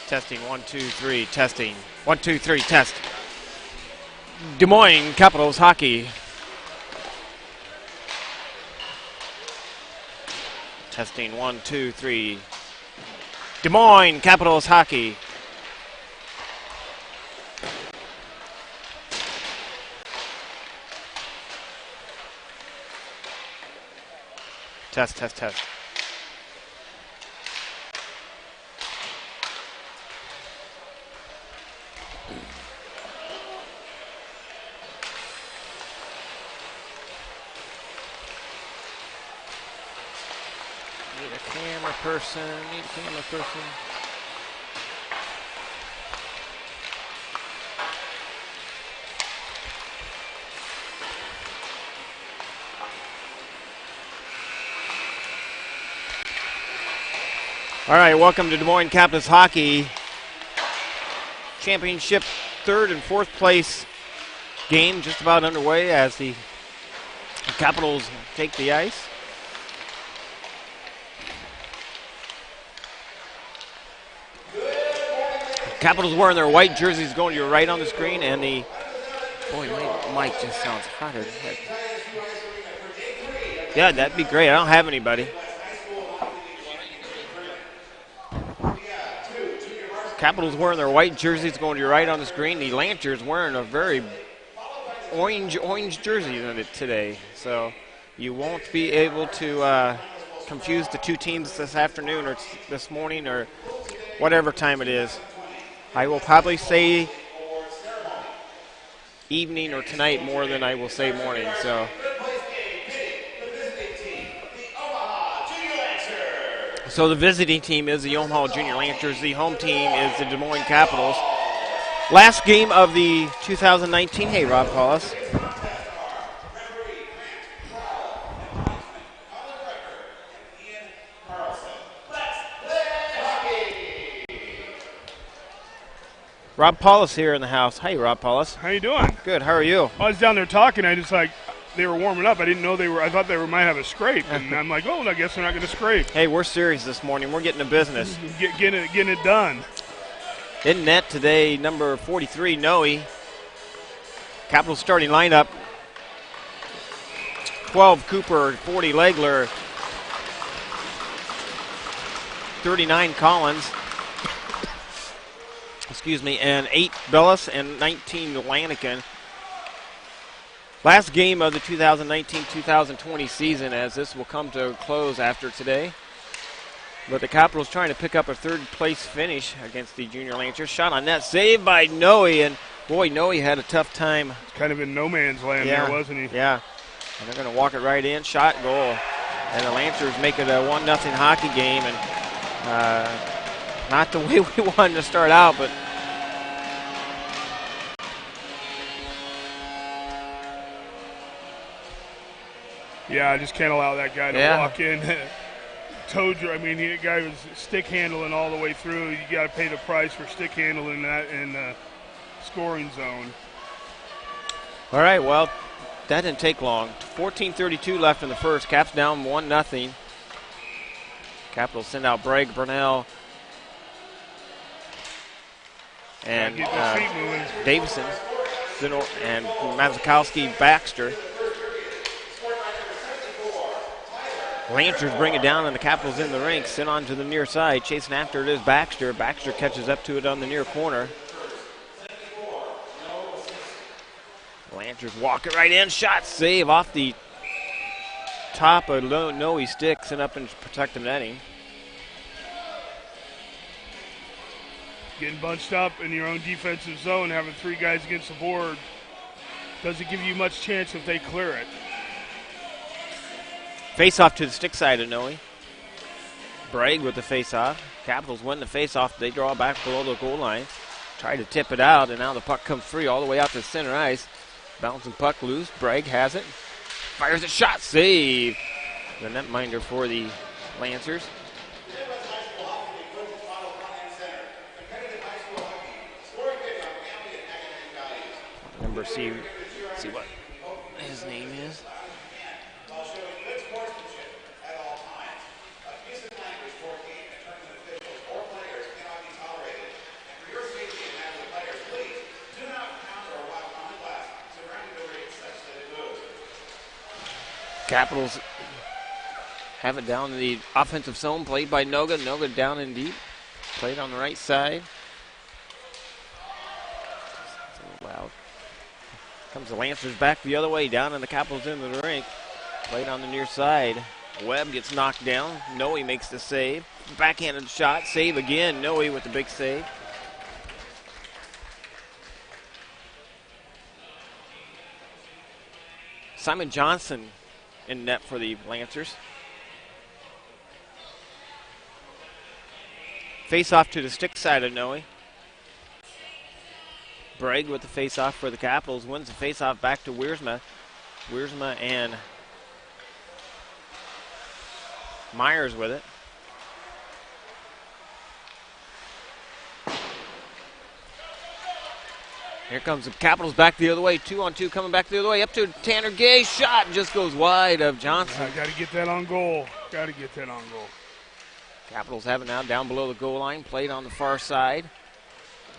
Testing, 1, 2, 3, testing. 1, 2, 3, test. Des Moines Capitals hockey. Testing, 1, 2, 3. Des Moines Capitals hockey. Test, test, test. Need a camera person. All right, welcome to Des Moines Capitals Hockey Championship third and fourth place game just about underway as the Capitals take the ice. Capitals wearing their white jerseys going to your right on the screen, and the boy, my mic just sounds hot as heck. Yeah, that'd be great. I don't have anybody. Capitals wearing their white jerseys going to your right on the screen. The Lancers wearing a very orange jersey today, so you won't be able to confuse the two teams this afternoon or this morning or whatever time it is. I will probably say evening or tonight more than I will say morning. So the visiting team is the Omaha Junior Lancers. The home team is the Des Moines Capitals. Last game of the 2019. Hey, Rob Paulus. Rob Paulus here in the house. Hey, Rob Paulus. How you doing? Good. How are you? I was down there talking. They were warming up. I didn't know they were. I thought they might have a scrape, and I'm like, oh, I guess they're not going to scrape. Hey, we're serious this morning. We're getting to business. Getting it done. In net today, number 43, Noe. Capitals starting lineup. 12, Cooper. 40, Legler. 39, Collins. Excuse me, and 8, Bellis, and 19, Lanigan. Last game of the 2019-2020 season, as this will come to a close after today. But the Capitals trying to pick up a third-place finish against the Junior Lancers. Shot on net, saved by Noe, and boy, Noe had a tough time. Kind of in no man's land there, wasn't he? Yeah, and they're going to walk it right in, shot, goal. And the Lancers make it a 1-0 hockey game, and not the way we wanted to start out, but yeah, I just can't allow that guy to walk in. The guy was stick handling all the way through. You got to pay the price for stick handling that in the scoring zone. All right, well, that didn't take long. 14:32 left in the first. Caps down 1-0. Capitals send out Bragg, Burnell, and Davison, and Mazikowski, Baxter. Lancers bring it down, and the Capitals in the rink. Sent on to the near side. Chasing after it is Baxter. Baxter catches up to it on the near corner. Lancers walk it right in. Shot, save off the top of Noe stick. Sent up and protect the netting. Getting bunched up in your own defensive zone, having three guys against the board doesn't give you much chance if they clear it. Face-off to the stick side of Noe. Bragg with the face-off. Capitals win the face-off. They draw back below the goal line. Try to tip it out, and now the puck comes free all the way out to center ice. Bouncing puck loose. Bragg has it. Fires a shot. Save. The netminder for the Lancers. Number see what his name is. Capitals have it down in the offensive zone, played by Noga. Noga down and deep, played on the right side. It's a little loud. Comes the Lancers back the other way, down in the Capitals end of the rink. Played on the near side. Webb gets knocked down. Noe makes the save. Backhanded shot, save again. Noe with the big save. Simon Johnson in net for the Lancers. Face off to the stick side of Noe. Bragg with the face off for the Capitals. Wins the face off back to Wiersma. Wiersma and Myers with it. Here comes the Capitals back the other way. 2-on-2 coming back the other way. Up to Tanner Gay. Shot just goes wide of Johnson. Got to get that on goal. Got to get that on goal. Capitals have it now down below the goal line. Played on the far side.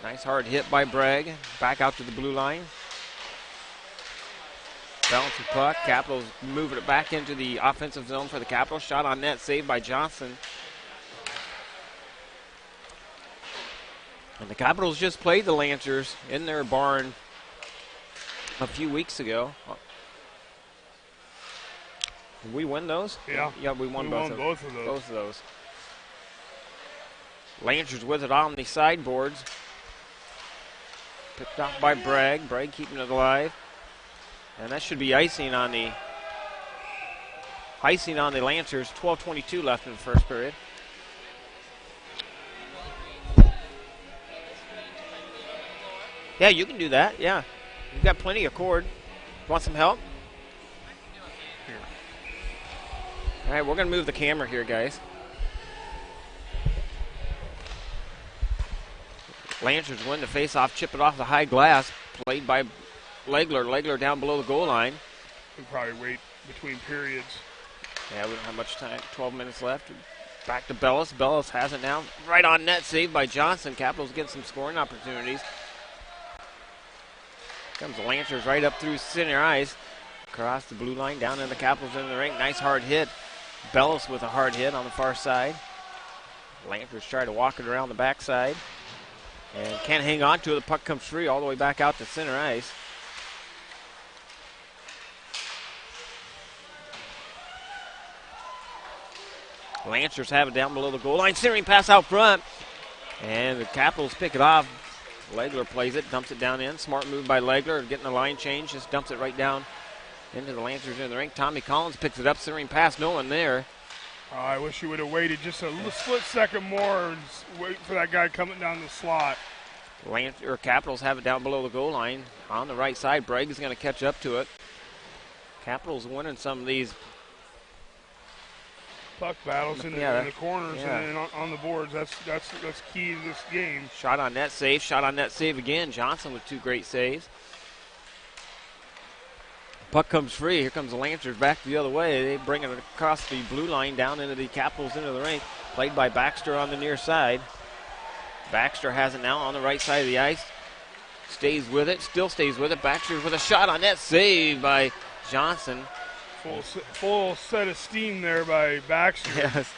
Nice hard hit by Bragg. Back out to the blue line. Bouncing puck. Capitals moving it back into the offensive zone for the Capitals. Shot on net, saved by Johnson. And the Capitals just played the Lancers in their barn a few weeks ago. Did we win those? Yeah. Yeah, we won both of those. Both of those. Lancers with it on the sideboards. Picked off by Bragg. Bragg keeping it alive. And that should be icing on the Lancers. 12:22 left in the first period. Yeah, you can do that. Yeah. You've got plenty of cord. Want some help? Here. All right, we're going to move the camera here, guys. Lancers win the face-off, chip it off the high glass, played by Legler. Legler down below the goal line. We'll probably wait between periods. Yeah, we don't have much time. 12 minutes left. Back to Bellis. Bellis has it now. Right on net, saved by Johnson. Capitals getting some scoring opportunities. Comes the Lancers right up through center ice. Across the blue line, down in the Capitals in the rink. Nice hard hit. Bellis with a hard hit on the far side. Lancers try to walk it around the backside. And can't hang on to it. The puck comes free all the way back out to center ice. Lancers have it down below the goal line. Centering pass out front. And the Capitals pick it off. Legler plays it, dumps it down in. Smart move by Legler, getting the line change. Just dumps it right down into the Lancers in the rink. Tommy Collins picks it up. Centering pass, no one there. I wish you would have waited just a split second more and wait for that guy coming down the slot. Capitals have it down below the goal line. On the right side, Bragg is going to catch up to it. Capitals winning some of these puck battles in the corners and on the boards. That's key to this game. Shot on net save. Shot on net save again. Johnson with two great saves. Puck comes free. Here comes the Lancers back the other way. They bring it across the blue line down into the Capitals into the rink. Played by Baxter on the near side. Baxter has it now on the right side of the ice. Stays with it. Still stays with it. Baxter with a shot on net. Saved by Johnson. Full set of steam there by Baxter. Yes.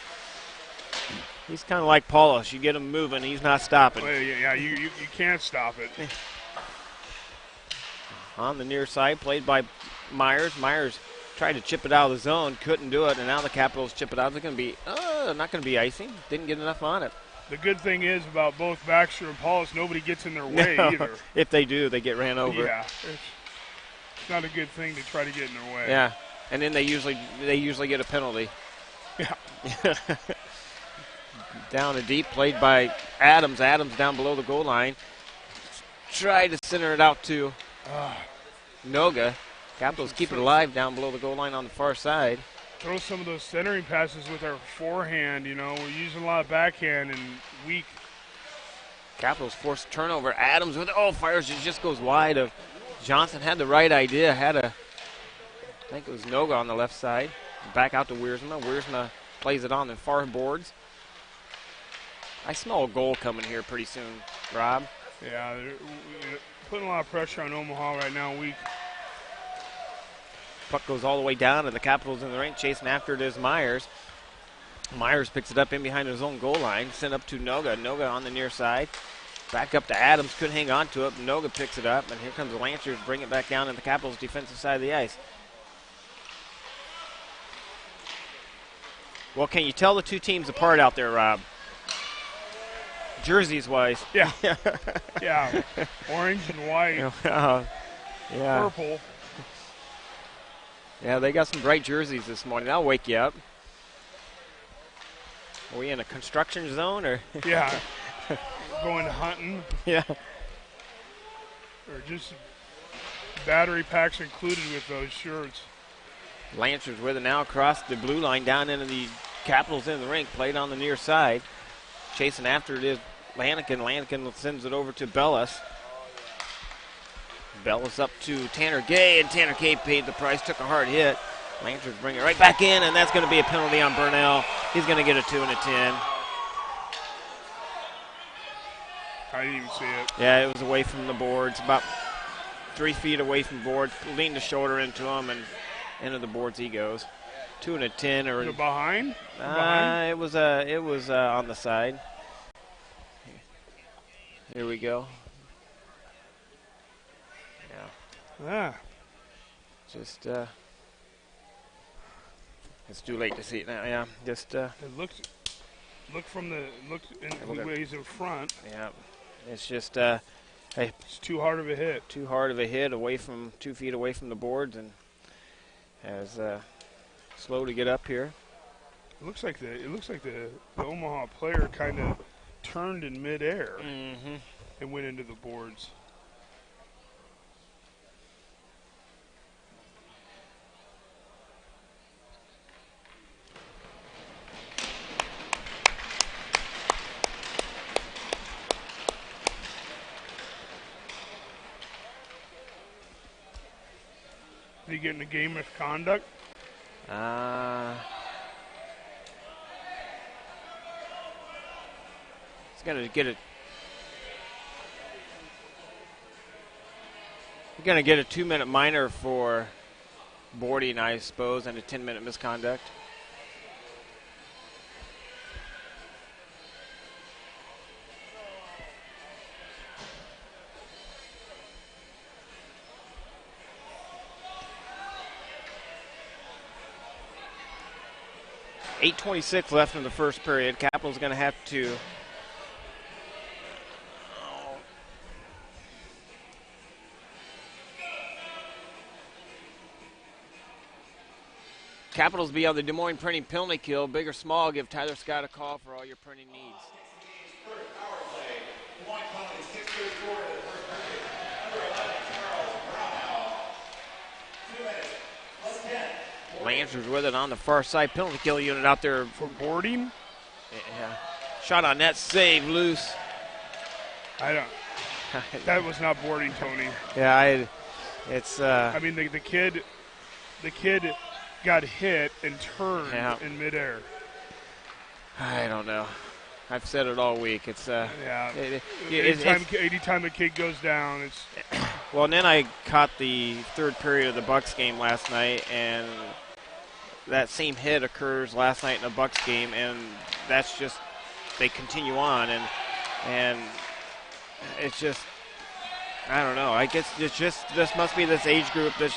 He's kind of like Paulus. You get him moving, he's not stopping. Well, yeah, you can't stop it. On the near side, played by Myers. Myers tried to chip it out of the zone, couldn't do it, and now the Capitals chip it out. They're going to be not going to be icing. Didn't get enough on it. The good thing is about both Baxter and Paulus, nobody gets in their way either. If they do, they get ran over. Yeah, it's not a good thing to try to get in their way. Yeah, and then they usually get a penalty. Yeah. Down and deep, played by Adams. Adams down below the goal line. Tried to center it out to Noga. Capitals keep it alive down below the goal line on the far side. Throw some of those centering passes with our forehand, we're using a lot of backhand and weak. Capitals force turnover. Adams with fires, it just goes wide of Johnson. Had the right idea. I think it was Noga on the left side. Back out to Wiersma. Wiersma plays it on the far boards. I smell a goal coming here pretty soon, Rob. Yeah, they're putting a lot of pressure on Omaha right now. Weak. Puck goes all the way down, and the Capitals in the rink. Chasing after it is Myers. Myers picks it up in behind his own goal line. Sent up to Noga. Noga on the near side. Back up to Adams. Couldn't hang on to it. Noga picks it up, and here comes the Lancers. Bring it back down to the Capitals' defensive side of the ice. Well, can you tell the two teams apart out there, Rob? Jerseys-wise. Yeah. Yeah. Orange and white. Yeah. Purple. Yeah, they got some bright jerseys this morning. That'll wake you up. Are we in a construction zone or? Yeah. Going hunting. Yeah. Or just battery packs included with those shirts. Lancers with it now across the blue line down into the Capitals in the rink. Played on the near side. Chasing after it is Lanigan. Lanigan sends it over to Bellis. Bellis up to Tanner Gay, and Tanner Gay paid the price, took a hard hit. Lancers bring it right back in, and that's going to be a penalty on Burnell. He's going to get a 2 and a 10. I didn't even see it. Yeah, it was away from the boards, about 3 feet away from the boards. Leaned the shoulder into him, and into the boards he goes. 2 and a 10. Or was it behind? It was on the side. Here we go. Yeah. Just it's too late to see it now. Yeah, just it looked in ways in front. Yeah, it's just it's too hard of a hit. Too hard of a hit, away from 2 feet away from the boards, and as slow to get up here. It looks like the Omaha player kind of turned in midair and went into the boards. Did he get in a game misconduct? He's going to get it. We're going to get a 2-minute minor for boarding, I suppose, and a 10-minute misconduct. .8:26 left in the first period. Capitals going to have to Capitals be on the Des Moines Printing penalty kill. Big or small, give Tyler Scott a call for all your printing needs. Lancers with it on the far side. Penalty kill unit out there for boarding. Yeah. Shot on net, save, loose. I don't. That was not boarding, Tony. Yeah, it's. I mean, the kid got hit and turned in midair. I don't know. I've said it all week. It's anytime a kid goes down, it's. Well, and then I caught the third period of the Bucks game last night, and that same hit occurs last night in the Bucks game, and that's just they continue on, and it's just I don't know. I guess it's just this must be this age group that's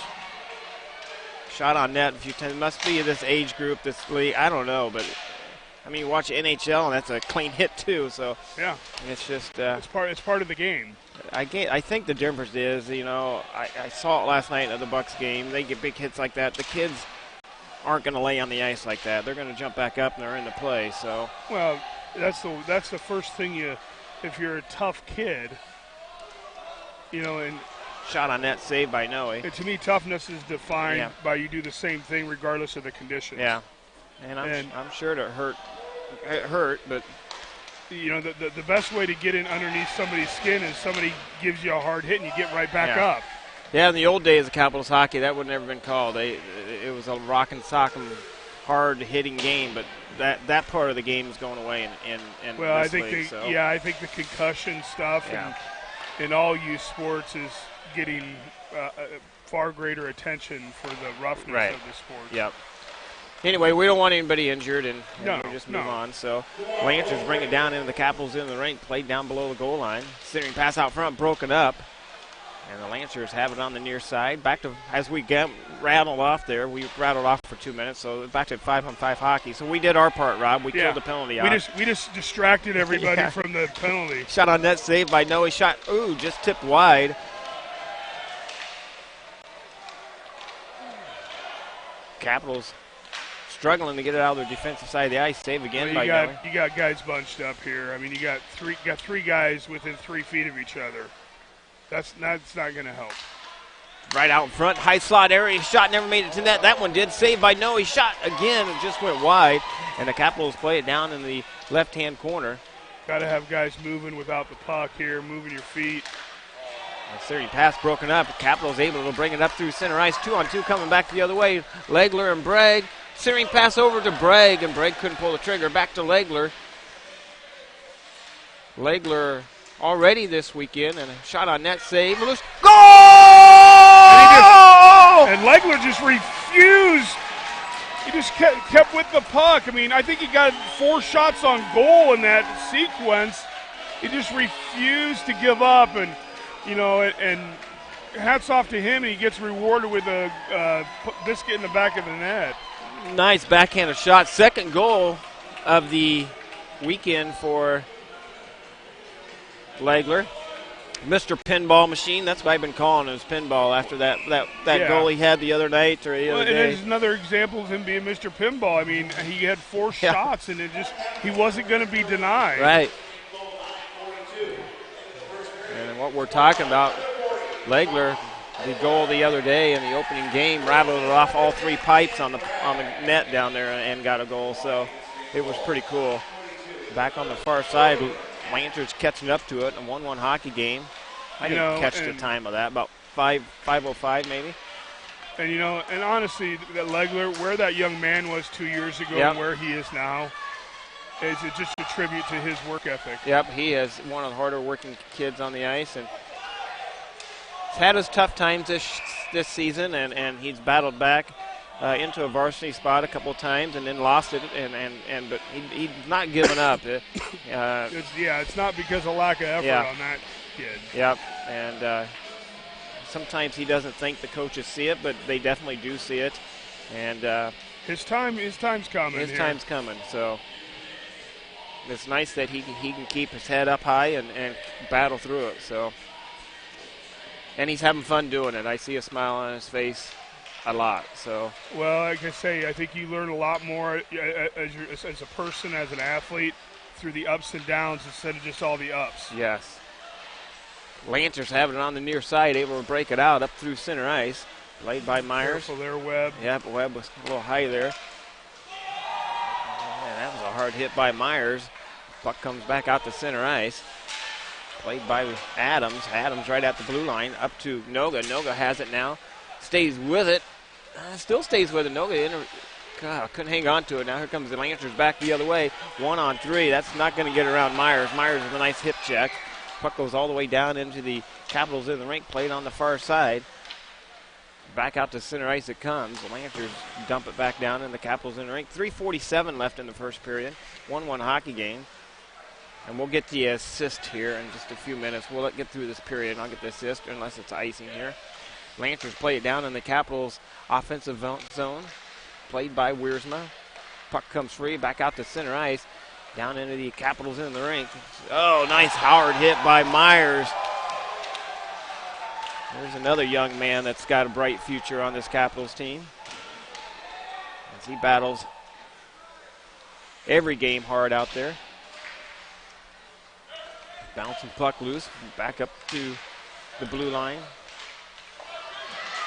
shot on net a few times. It must be this age group, this league. I don't know, but I mean, you watch NHL, and that's a clean hit too. So yeah, it's just it's part of the game. I think the difference is, I saw it last night at the Bucks game. They get big hits like that. The kids aren't going to lay on the ice like that. They're going to jump back up and they're in the play. So well, that's the first thing if you're a tough kid, and shot on net, saved by Noe. To me, toughness is defined by you do the same thing regardless of the conditions. Yeah, and I'm sure it hurt. It hurt, but. The best way to get in underneath somebody's skin is somebody gives you a hard hit and you get right back up. Yeah, in the old days of Capitals hockey, that would never been called. It was a rock and sock and hard hitting game, but that part of the game is going away in well, this I think league, I think the concussion stuff in all youth sports is getting far greater attention for the roughness of the sport. Yep. Anyway, we don't want anybody injured, and no, we'll just move on. So Lancers bring it down into the Capitals in the rink, played down below the goal line. Centering pass out front, broken up. And the Lancers have it on the near side. Back to, as we rattled off there, we rattled off for 2 minutes, so back to 5-on-5 hockey. So we did our part, Rob. We killed the penalty off. We just distracted everybody from the penalty. Shot on net, saved by Noe. Shot, just tipped wide. Capitals struggling to get it out of their defensive side of the ice. Save again by Noe. You got guys bunched up here. I mean, you got three guys within 3 feet of each other. That's not going to help. Right out in front, high slot area. Shot never made it to net. That one did. Saved by Noe. Shot again. It just went wide. And the Capitals play it down in the left-hand corner. Got to have guys moving without the puck here, moving your feet. Series pass broken up. Capitals able to bring it up through center ice. 2-on-2 coming back the other way. Legler and Bragg. Searing pass over to Bragg, and Bragg couldn't pull the trigger. Back to Legler. Legler already this weekend, and a shot on net save. Loose. Goal! And Legler just refused. He just kept with the puck. I mean, I think he got 4 shots on goal in that sequence. He just refused to give up, and and hats off to him, and he gets rewarded with a biscuit in the back of the net. Nice backhanded shot. Second goal of the weekend for Legler. Mr. Pinball Machine. That's what I've been calling him, pinball, after that goal he had the other night or the other day. And there's another example of him being Mr. Pinball. I mean, he had 4 shots, and he wasn't going to be denied. Right. And what we're talking about, Legler, the goal the other day in the opening game, rattled it off all 3 pipes on the net down there and got a goal. So it was pretty cool. Back on the far side, Lancers catching up to it in a 1-1 hockey game. I didn't catch the time of that, about 5:05 maybe. And honestly, that Legler, where that young man was 2 years ago and where he is now, is just a tribute to his work ethic. Yep, he is one of the harder working kids on the ice, and he's had his tough times this season, and he's battled back into a varsity spot a couple of times and then lost it, but he's not given up. It's not because of lack of effort on that kid. Yep, and sometimes he doesn't think the coaches see it, but they definitely do see it. And his time's coming. His time's coming. So it's nice that he can keep his head up high and battle through it. So, and he's having fun doing it. I see a smile on his face a lot. So, well, like I say, I think you learn a lot more as a person, as an athlete, through the ups and downs instead of just all the ups. Yes. Lancers having it on the near side, able to break it out up through center ice. Played by Myers. Careful there, Webb. Yep, Webb was a little high there. Man, that was a hard hit by Myers. Puck comes back out to center ice. Played by Adams. Adams right at the blue line, up to Noga. Noga has it now. Stays with it. Still stays with it. Noga couldn't hang on to it. Now here comes the Lancers back the other way. 1-on-3. That's not going to get around Myers. Myers with a nice hip check. Puck goes all the way down into the Capitals in the rink. Played on the far side. Back out to center ice it comes. The Lancers dump it back down in the Capitals in the rink. 3:47 left in the first period. 1-1 hockey game. And we'll get the assist here in just a few minutes. We'll get through this period and I'll get the assist unless it's icing here. Lancers play it down in the Capitals offensive zone. Played by Wiersma. Puck comes free. Back out to center ice. Down into the Capitals in the rink. Oh, nice hard hit by Myers. There's another young man that's got a bright future on this Capitals team as he battles every game hard out there. Bouncing puck loose, back up to the blue line.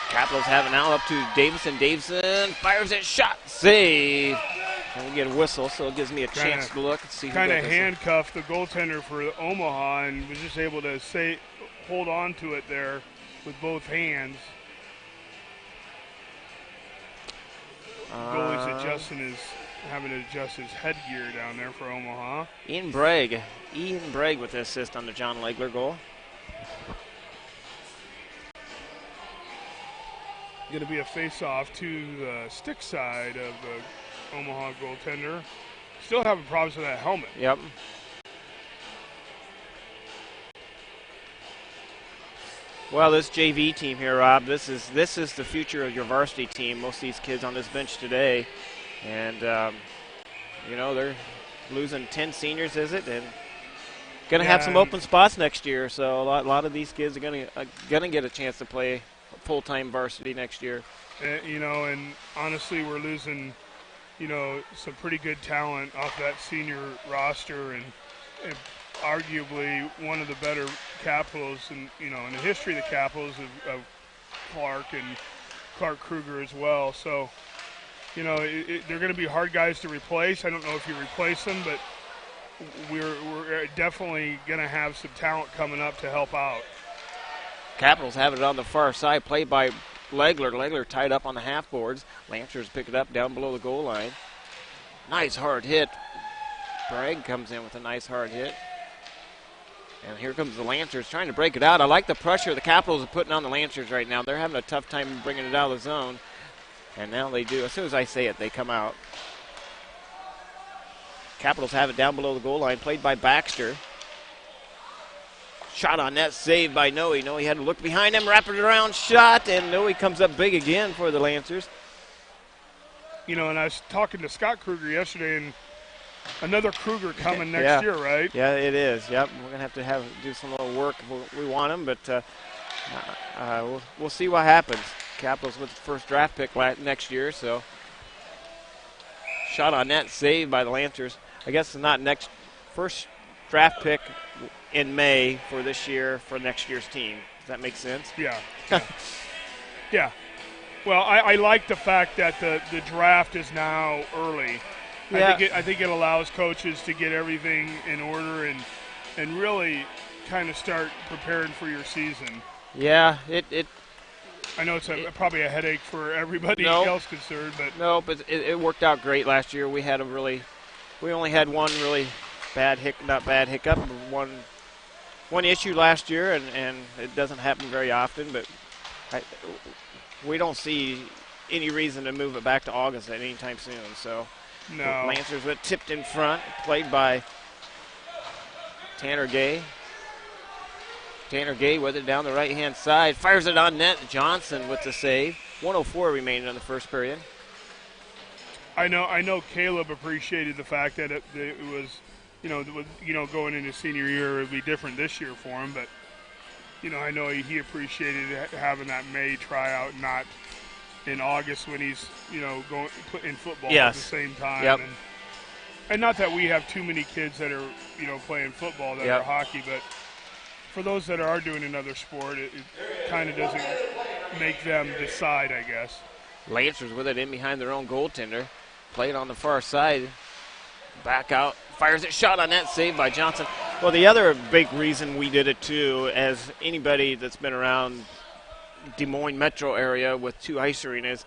Capitals have it now up to Davison. Davison fires it, shot, save. And we get a whistle, so it gives me a chance to look and see who kind of handcuffed the goaltender for Omaha and was just able to hold on to it there with both hands. Goalie's having to adjust his headgear down there for Omaha. Ian Bragg with the assist on the John Legler goal. Going to be a face-off to the stick side of the Omaha goaltender. Still having problems with that helmet. Yep. Well, this JV team here, Rob, this is the future of your varsity team. Most of these kids on this bench today, and they're losing 10 seniors, is it? And going to have some open spots next year. So a lot of these kids are going to get a chance to play full-time varsity next year. And honestly, we're losing, some pretty good talent off that senior roster, and arguably one of the better Capitals in the history of the Capitals of Clark and Clark Kruger as well. So, they're going to be hard guys to replace. I don't know if you replace them, but we're definitely going to have some talent coming up to help out. Capitals have it on the far side, played by Legler. Legler tied up on the half boards. Lancers pick it up down below the goal line. Nice hard hit. Bragg comes in with a nice hard hit. And here comes the Lancers trying to break it out. I like the pressure the Capitals are putting on the Lancers right now. They're having a tough time bringing it out of the zone. And now they do. As soon as I say it, they come out. Capitals have it down below the goal line, played by Baxter. Shot on net, saved by Noe. Noe had to look behind him, wrap it around, shot, and Noe comes up big again for the Lancers. And I was talking to Scott Kruger yesterday, and another Kruger coming next year, right? Yeah, it is. Yep, we're going to have to do some little work if we want him, but we'll see what happens. Capitals with the first draft pick next year, so. Shot on net, saved by the Lancers. I guess it's not first draft pick in May for this year for next year's team. Does that make sense? Yeah. Yeah. Well, I like the fact that the draft is now early. Yeah. I think it allows coaches to get everything in order and really kind of start preparing for your season. Yeah, it I know it's probably a headache for everybody else concerned, but it worked out great last year. We only had one really not bad hiccup, one issue last year, and it doesn't happen very often. But we don't see any reason to move it back to August at any time soon. So no. Lancers went tipped in front, played by Tanner Gay. Tanner Gay with it down the right-hand side. Fires it on net. Johnson with the save. 1:04 remaining in the first period. I know Caleb appreciated the fact that it was, going into senior year, it would be different this year for him. But, I know he appreciated having that May tryout, not in August when he's, going in football at the same time. Yep. And not that we have too many kids that are, playing football that are hockey, but for those that are doing another sport, it kind of doesn't make them decide, I guess. Lancers with it in behind their own goaltender. Played on the far side. Back out. Fires it. Shot on net. Saved by Johnson. Well, the other big reason we did it, too, as anybody that's been around Des Moines metro area with two ice arenas,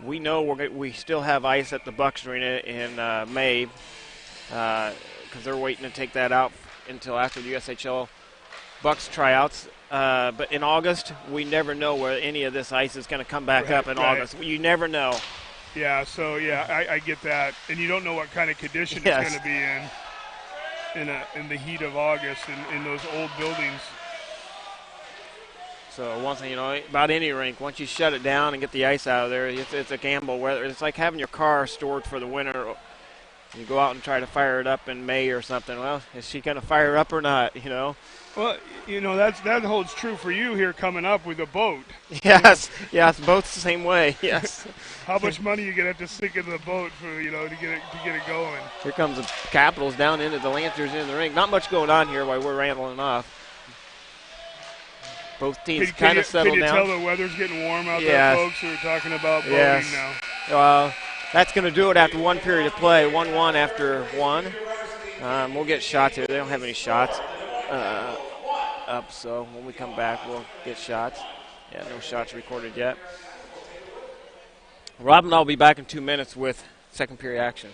we know we still have ice at the Bucks Arena in May because they're waiting to take that out until after the USHL Bucks tryouts, but in August, we never know where any of this ice is going to come back up in August. You never know. Yeah, so I get that, and you don't know what kind of condition it's going to be in the heat of August in those old buildings. So once about any rink, once you shut it down and get the ice out of there, it's a gamble. Whether it's like having your car stored for the winter. You go out and try to fire it up in May or something. Well, is she going to fire up or not? Well, that holds true for you here coming up with a boat. Yes, boats the same way. Yes. How much money you gonna have to sink into the boat for to get it going? Here comes the Capitals down into the Lancers in the ring. Not much going on here while we're rambling off. Both teams kind of settled down. Can you tell the weather's getting warm out there, folks? We're talking about boating now. Well, that's going to do it after one period of play. 1-1 after one. We'll get shots here. They don't have any shots up, so when we come back, we'll get shots. Yeah, no shots recorded yet. Rob and I will be back in 2 minutes with second period action.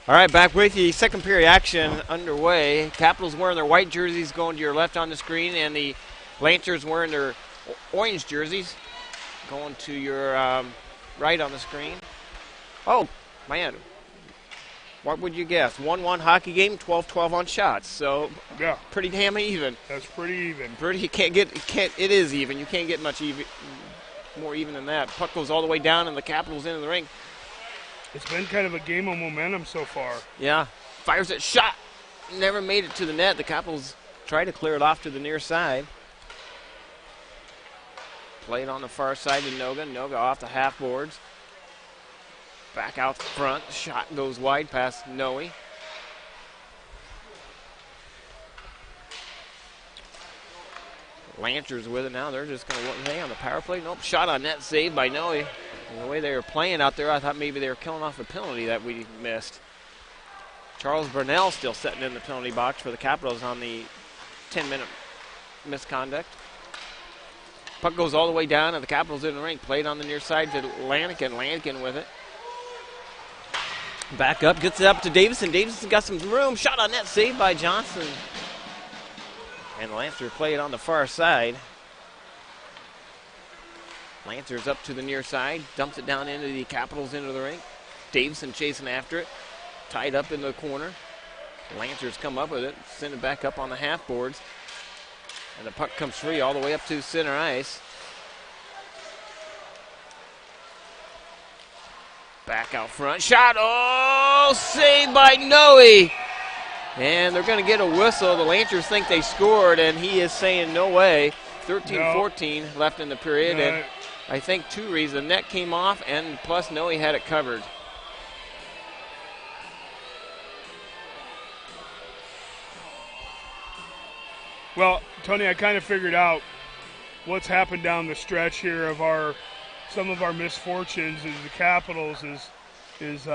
All right, back with you. Second period action underway. Capitals wearing their white jerseys going to your left on the screen, and the Lancers wearing their orange jerseys going to your right on the screen. Oh, man. What would you guess? 1-1 hockey game, 12-12 on shots. So, yeah, pretty damn even. That's pretty even. It is even. You can't get much more even than that. Puck goes all the way down, and the Capitals into the ring. It's been kind of a game of momentum so far. Yeah. Fires it, shot. Never made it to the net. The Capitals try to clear it off to the near side. Played on the far side to Noga. Noga off the half boards. Back out front. Shot goes wide past Noe. Lancers with it now. They're just going to hang on the power play. Nope. Shot on net, saved by Noe. And the way they were playing out there, I thought maybe they were killing off a penalty that we missed. Charles Burnell still sitting in the penalty box for the Capitals on the 10-minute misconduct. Puck goes all the way down, and the Capitals in the rink. Played on the near side to Lanigan. Lanigan with it. Back up, gets it up to Davison. Davison's got some room. Shot on net, saved by Johnson. And the Lancers play it on the far side. Lancers up to the near side. Dumps it down into the Capitals into the rink. Davison chasing after it. Tied up in the corner. Lancers come up with it. Send it back up on the half boards. And the puck comes free all the way up to center ice. Back out front. Shot. Oh, saved by Noe. And they're going to get a whistle. The Lancers think they scored, and he is saying no way. 13-14 left in the period. No. And I think two reasons. The net came off, and plus Noe had it covered. Well, Tony, I kind of figured out what's happened down the stretch here of some of our misfortunes as the Capitals is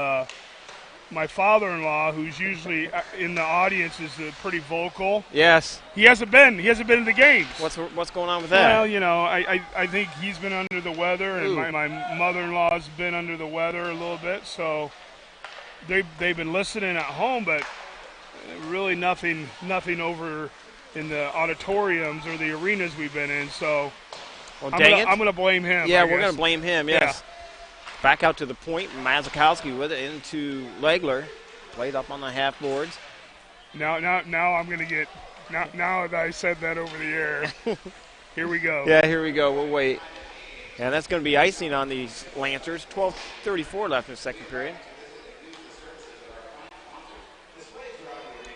my father-in-law, who's usually in the audience, is pretty vocal. Yes. He hasn't been in the games. What's going on with that? Well, you know, I think he's been under the weather, and my mother-in-law's been under the weather a little bit, so they've been listening at home, but really nothing over in the auditoriums or the arenas we've been in. So well, I'm gonna blame him. Yeah, we're gonna blame him. Yes. Yeah. Back out to the point. Mazikowski with it into Legler. Played up on the half boards. Now I'm gonna get. Now that I said that over the air, here we go. Yeah, here we go. We'll wait. And that's going to be icing on these Lancers. 12:34 left in the second period.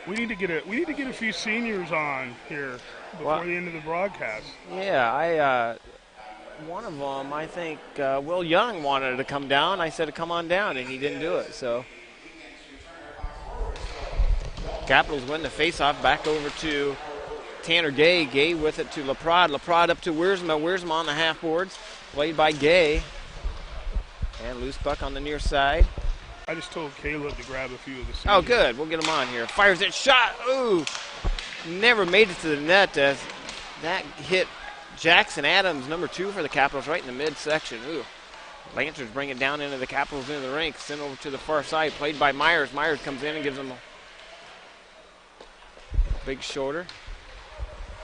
We need to get a few seniors on here before the end of the broadcast. Yeah, one of them, I think, Will Young wanted to come down. I said to come on down, and he didn't do it. So Capitals win the faceoff. Back over to Tanner Gay. Gay with it to Laprade. Laprade up to Wiersma. Wiersma on the half boards. Played by Gay. And loose puck on the near side. I just told Caleb to grab a few of the seniors. Oh, good. We'll get him on here. Fires it. Shot. Ooh. Never made it to the net. That hit Jackson Adams, number 2 for the Capitals, right in the midsection. Ooh. Lancers bring it down into the Capitals into the rink. Sent over to the far side. Played by Myers. Myers comes in and gives him a big shoulder.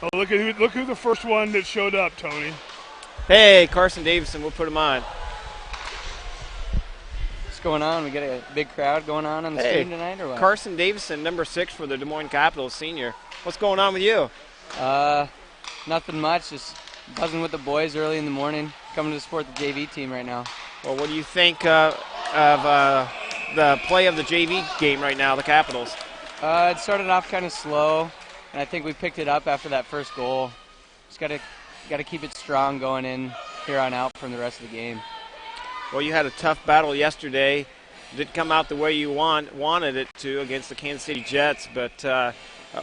Oh, look who the first one that showed up, Tony. Hey, Carson Davison. We'll put him on. What's going on? We got a big crowd going on the screen tonight, or what? Carson Davison, number 6 for the Des Moines Capitals, senior. What's going on with you? Nothing much. Just buzzing with the boys early in the morning. Coming to support the JV team right now. Well, what do you think of the play of the JV game right now, the Capitals? It started off kind of slow, and I think we picked it up after that first goal. Just got to keep it strong going in here on out from the rest of the game. Well, you had a tough battle yesterday. Didn't come out the way you wanted it to against the Kansas City Jets, but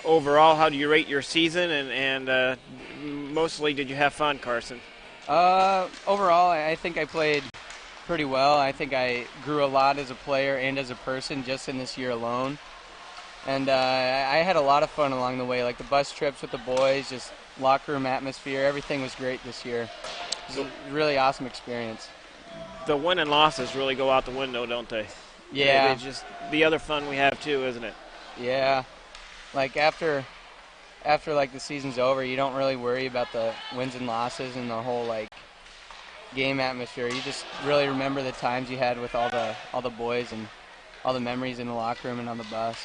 overall, how do you rate your season, and mostly did you have fun, Carson? Overall, I think I played pretty well. I think I grew a lot as a player and as a person just in this year alone. And I had a lot of fun along the way, like the bus trips with the boys, just locker room atmosphere. Everything was great this year. It was a really awesome experience. The win and losses really go out the window, don't they? Yeah. It's just the other fun we have too, isn't it? Yeah. Like after like the season's over, you don't really worry about the wins and losses and the whole like game atmosphere. You just really remember the times you had with all the boys and all the memories in the locker room and on the bus.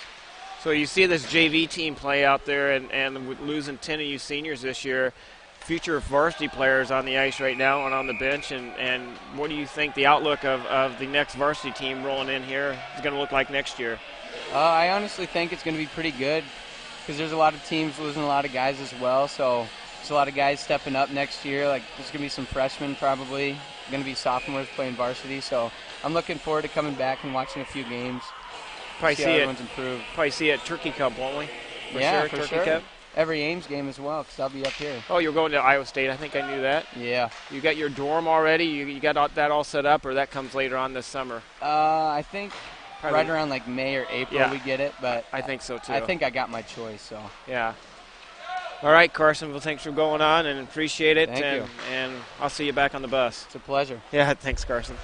So you see this JV team play out there, and with losing 10 of you seniors this year, future varsity players on the ice right now and on the bench, and what do you think the outlook of the next varsity team rolling in here is going to look like next year? I honestly think it's going to be pretty good because there's a lot of teams losing a lot of guys as well, so there's a lot of guys stepping up next year. Like there's going to be some freshmen probably, going to be sophomores playing varsity, so I'm looking forward to coming back and watching a few games. Probably see it. Improved. Probably see it Turkey Cup, won't we? For Turkey sure. Cup. Every Ames game as well, because I'll be up here. Oh, you're going to Iowa State. I think I knew that. Yeah. You got your dorm already? You got that all set up, or that comes later on this summer? I think probably right around like May or April we get it, but I think so too. I think I got my choice, so. Yeah. All right, Carson. Well, thanks for going on, and appreciate it. Thank you. And I'll see you back on the bus. It's a pleasure. Yeah, thanks, Carson.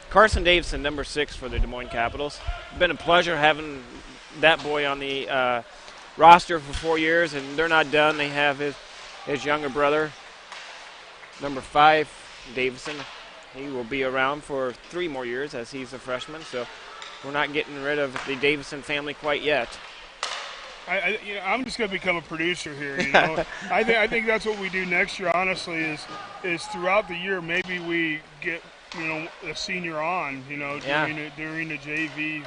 Carson Davison, number 6 for the Des Moines Capitals. Been a pleasure having that boy on the roster for 4 years, and they're not done. They have his younger brother, number 5, Davison. He will be around for 3 more years as he's a freshman, so we're not getting rid of the Davison family quite yet. I'm just going to become a producer here. You know, I think that's what we do next year. Honestly, is throughout the year maybe we get a senior on. During the JV.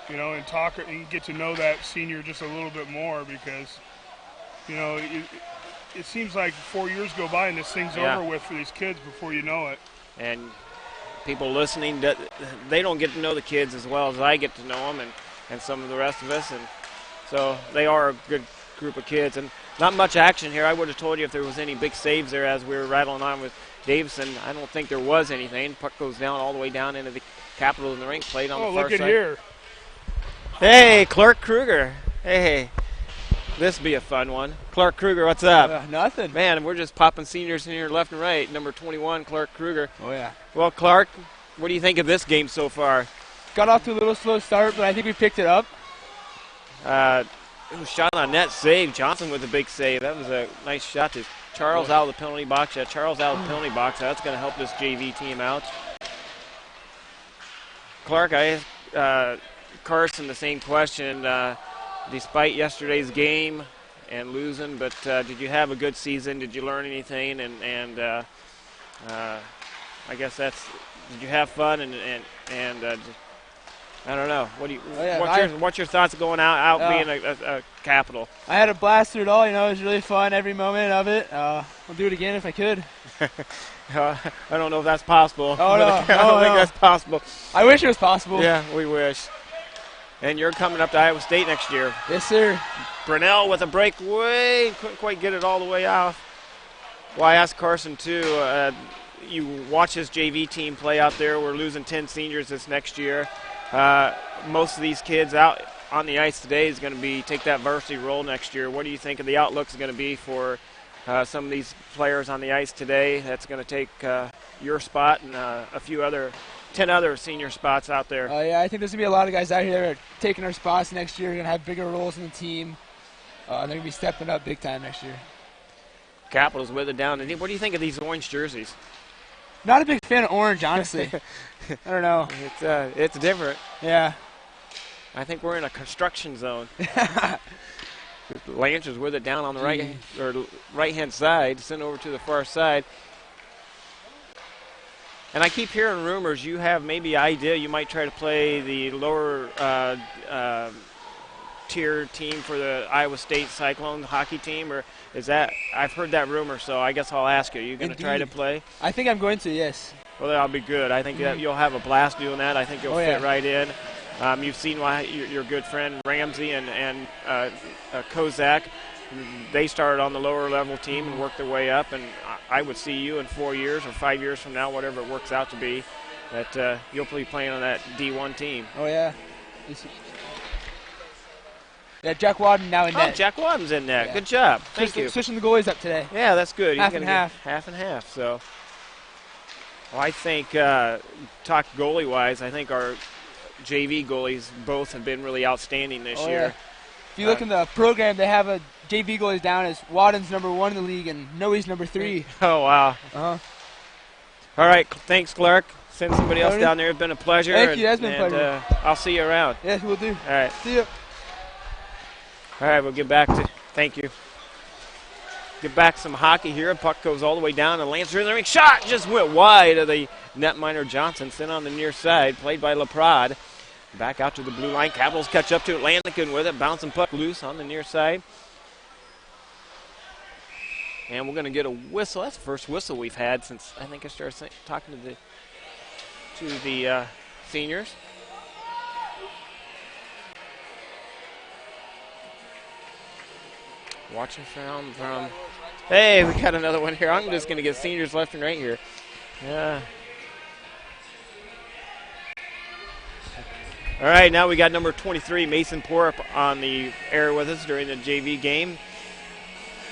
And talk and get to know that senior just a little bit more because, it seems like 4 years go by and this thing's over with for these kids before you know it. And people listening, they don't get to know the kids as well as I get to know them and some of the rest of us. And so they are a good group of kids. And not much action here. I would have told you if there was any big saves there as we were rattling on with Davison. I don't think there was anything. Puck goes down all the way down into the Capitals in the rink, played on the far side. Oh, look at here. Hey, Clark Kruger. Hey, this be a fun one. Clark Kruger, what's up? Nothing. Man, we're just popping seniors in here left and right. Number 21, Clark Kruger. Oh, yeah. Well, Clark, what do you think of this game so far? Got off to a little slow start, but I think we picked it up. It was shot on net, save. Johnson with a big save. That was a nice shot to Charles out of the penalty box. Yeah, Charles out of the penalty box. That's going to help this JV team out. Clark, I asked Carson the same question. Despite yesterday's game and losing, but did you have a good season? Did you learn anything? And I guess did you have fun? And I don't know. What's your thoughts going out being a Capital? I had a blast through it all. It was really fun every moment of it. I'll do it again if I could. I don't know if that's possible. Oh, no. I don't think that's possible. I wish it was possible. Yeah, we wish. And you're coming up to Iowa State next year. Yes, sir. Brunell with a breakaway. Couldn't quite get it all the way off. Well, I asked Carson, too. You watch this JV team play out there. We're losing 10 seniors this next year. Most of these kids out on the ice today is going to take that varsity role next year. What do you think of the outlook is going to be for some of these players on the ice today? That's going to take your spot and 10 other senior spots out there. Yeah, I think there's going to be a lot of guys out here that are taking our spots next year. They're going to have bigger roles in the team. They're going to be stepping up big time next year. Capitals with it down. And what do you think of these orange jerseys? Not a big fan of orange, honestly. I don't know. It's different. Yeah. I think we're in a construction zone. Lancers with it down on the right-hand side, sent over to the far side. And I keep hearing rumors you have maybe an idea you might try to play the lower tier team for the Iowa State Cyclone hockey team, or is that? I've heard that rumor, so I guess I'll ask you. Are you going to try to play? I think I'm going to, yes. Well, that'll be good. I think that you'll have a blast doing that. I think you'll fit right in. You've seen why your good friend Ramsey and Kozak, they started on the lower level team and worked their way up, and I would see you in 4 years or 5 years from now, whatever it works out to be, that you'll be playing on that D1 team. Oh, yeah. Yeah, Jack Wadden now in net. Oh, Jack Wadden's in net. Yeah. Good job. Thank you. Switching the goalies up today. Yeah, that's good. Half and half. Half and half, so. Well, I think, talk goalie-wise, I think our JV goalies both have been really outstanding this year. Yeah. If you look in the program, they have a JV goalies down as Wadden's #1 in the league and Noe's #3. Oh, wow. Uh-huh. All right, thanks, Clark. Send somebody else Tony. down there. It's been a pleasure. Thank you. That's been a pleasure. I'll see you around. Yes, we'll do. All right. See ya. All right, we'll get back to – thank you. Get back some hockey here. Puck goes all the way down, and Lancer in the ring. Shot just went wide of the netminder Johnson. Sent on the near side, played by LaPrade. Back out to the blue line. Capitals catch up to it. Lannigan with it. Bouncing puck loose on the near side. And we're going to get a whistle. That's the first whistle we've had since I think I started talking to the seniors. Watching from hey, we got another one here. I'm just going to get seniors left and right here. Yeah. All right, now we got number 23, Mason Porup, on the air with us during the JV game.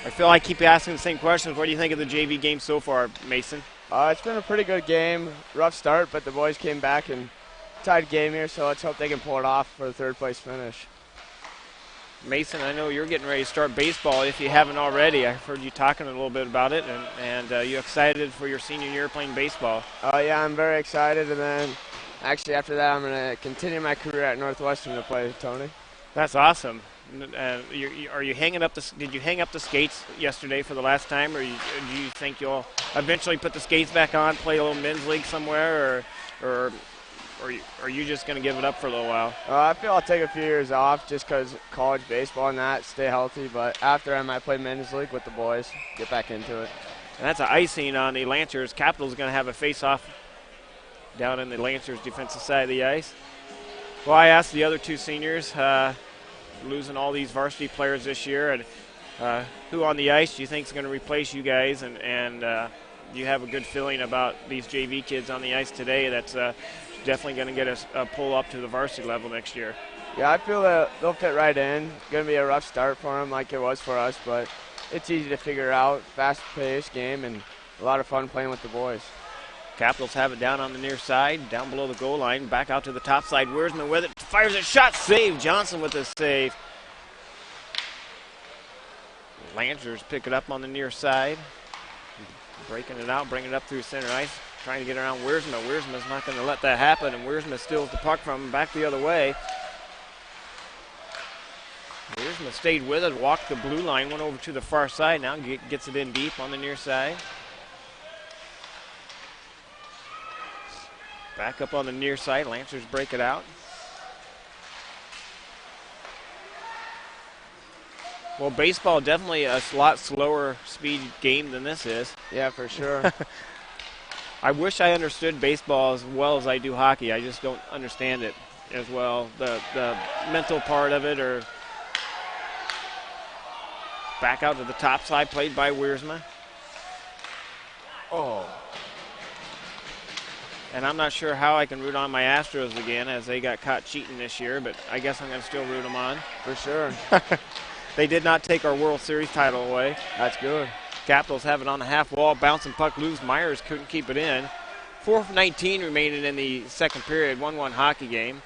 I feel I keep asking the same questions. What do you think of the JV game so far, Mason? It's been a pretty good game. Rough start, but the boys came back and tied game here, so let's hope they can pull it off for the third-place finish. Mason, I know you're getting ready to start baseball if you haven't already. I've heard you talking a little bit about it, and you excited for your senior year playing baseball. Yeah, I'm very excited, and then actually after that I'm going to continue my career at Northwestern to play Tony. That's awesome. Are you hanging up did you hang up the skates yesterday for the last time, or do you think you'll eventually put the skates back on, play a little men's league somewhere, or are you just going to give it up for a little while? I feel I'll take a few years off just because college baseball and that, stay healthy, but after I might play men's league with the boys, get back into it. And that's an icing on the Lancers. Capitals going to have a face-off down in the Lancers defensive side of the ice. Well, I asked the other two seniors, losing all these varsity players this year, and who on the ice do you think is going to replace you guys, and do you have a good feeling about these JV kids on the ice today that's definitely going to get a pull up to the varsity level next year? Yeah, I feel that they'll fit right in. It's going to be a rough start for them like it was for us, but it's easy to figure out. Fast-paced game and a lot of fun playing with the boys. Capitals have it down on the near side, down below the goal line, back out to the top side. Wiersma with it, fires a shot, save. Johnson with the save. Lancers pick it up on the near side, breaking it out, bringing it up through center ice, trying to get around Wiersma. Wiersma's not going to let that happen, and Wiersma steals the puck from him back the other way. Wiersma stayed with it, walked the blue line, went over to the far side, now gets it in deep on the near side. Back up on the near side, Lancers break it out. Well, baseball definitely a lot slower speed game than this is. Yeah, for sure. I wish I understood baseball as well as I do hockey. I just don't understand it as well. The mental part of it, or back out to the top side, played by Wiersma. Oh. And I'm not sure how I can root on my Astros again, as they got caught cheating this year, but I guess I'm going to still root them on. For sure. They did not take our World Series title away. That's good. Capitals have it on the half wall, bouncing puck loose. Myers couldn't keep it in. 4:19 remaining in the second period, 1-1 hockey game.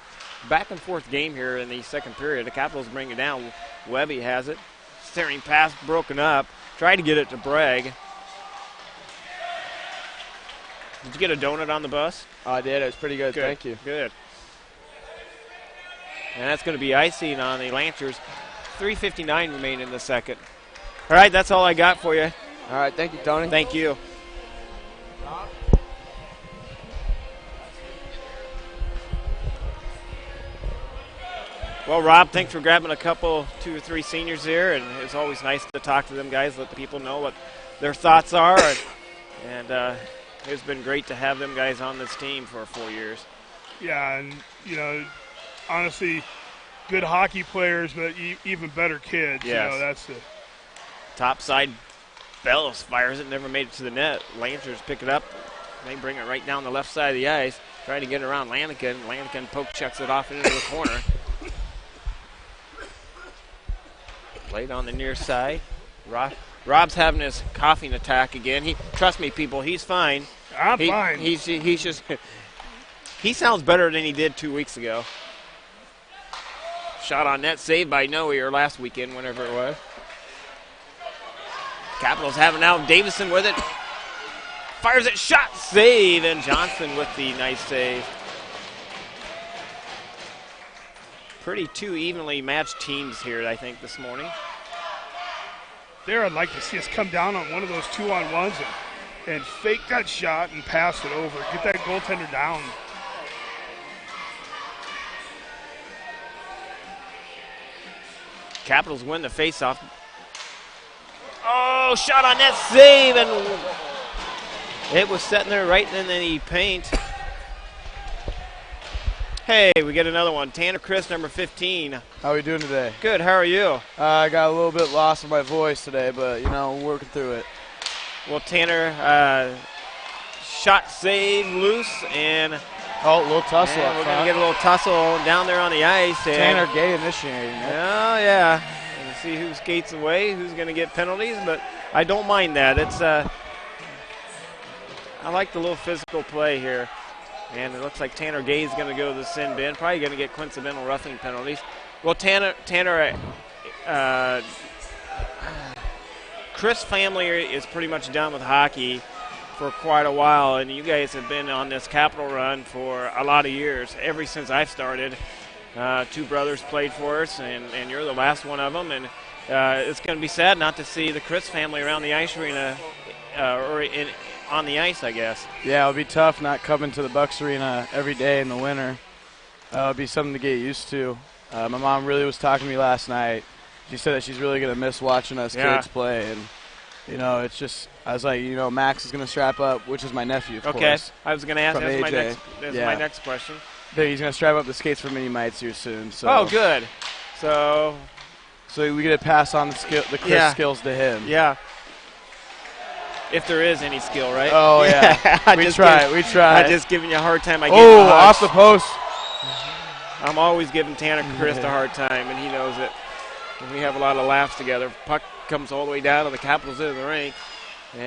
Back and forth game here in the second period. The Capitals bring it down. Webby has it. Steering pass broken up. Tried to get it to Bragg. Did you get a donut on the bus? I did. It was pretty good. Good. Thank you. Good. And that's going to be icing on the Lancers. 3:59 remain in the second. All right, that's all I got for you. All right. Thank you, Tony. Thank you. Well, Rob, thanks for grabbing a couple, 2 or 3 seniors here, and it's always nice to talk to them guys, let the people know what their thoughts are, and it's been great to have them guys on this team for 4 years. Yeah, and, honestly, good hockey players, but even better kids. Yes. That's the Top side, Bellows fires it, never made it to the net. Lancers pick it up. They bring it right down the left side of the ice, trying to get it around Lanigan. Lanigan chucks it off into the corner. Played on the near side. Rob's having his coughing attack again. Trust me, people, he's fine. I'm fine. He's just he sounds better than he did 2 weeks ago. Shot on net, saved by Noe, or last weekend, whenever it was. Capitals have it now. Davison with it. Fires it, shot, save, and Johnson with the nice save. Pretty two evenly matched teams here, I think, this morning. There, I'd like to see us come down on one of those 2-on-1s and fake that shot and pass it over. Get that goaltender down. Capitals win the faceoff. Oh, shot on net, save, and it was sitting there right in the paint. Hey, we get another one. Tanner Chris, number 15. How are we doing today? Good, how are you? I got a little bit lost in my voice today, but, we're working through it. Well, Tanner, shot, save, loose, and a little tussle up we're front. going to get a little tussle down there on the ice. Tanner Gay initiating it. Oh, yeah. And see who skates away, who's going to get penalties, but I don't mind that. It's I like the little physical play here. And it looks like Tanner Gay is going to go to the sin bin. Probably going to get coincidental roughing penalties. Well, Chris' family is pretty much done with hockey for quite a while, and you guys have been on this Capital run for a lot of years, ever since I started. Two brothers played for us, and you're the last one of them. And it's going to be sad not to see the Chris family around the ice arena on the ice, I guess. Yeah, it'll be tough not coming to the Bucks Arena every day in the winter. It'll be something to get used to. My mom really was talking to me last night. She said that she's really going to miss watching us kids play. And, it's just, I was like, Max is going to strap up, which is my nephew, of course. I was going to ask, that's my next question. He's going to strap up the skates for mini mites here soon. So. Oh, good. So we get to pass on the Chris skills to him. Yeah. If there is any skill, right? Oh, yeah. we try. I'm just giving you a hard time. Off the post. I'm always giving Tanner Chris a hard time, and he knows it. And we have a lot of laughs together. Puck comes all the way down, and the Capitals into the rink.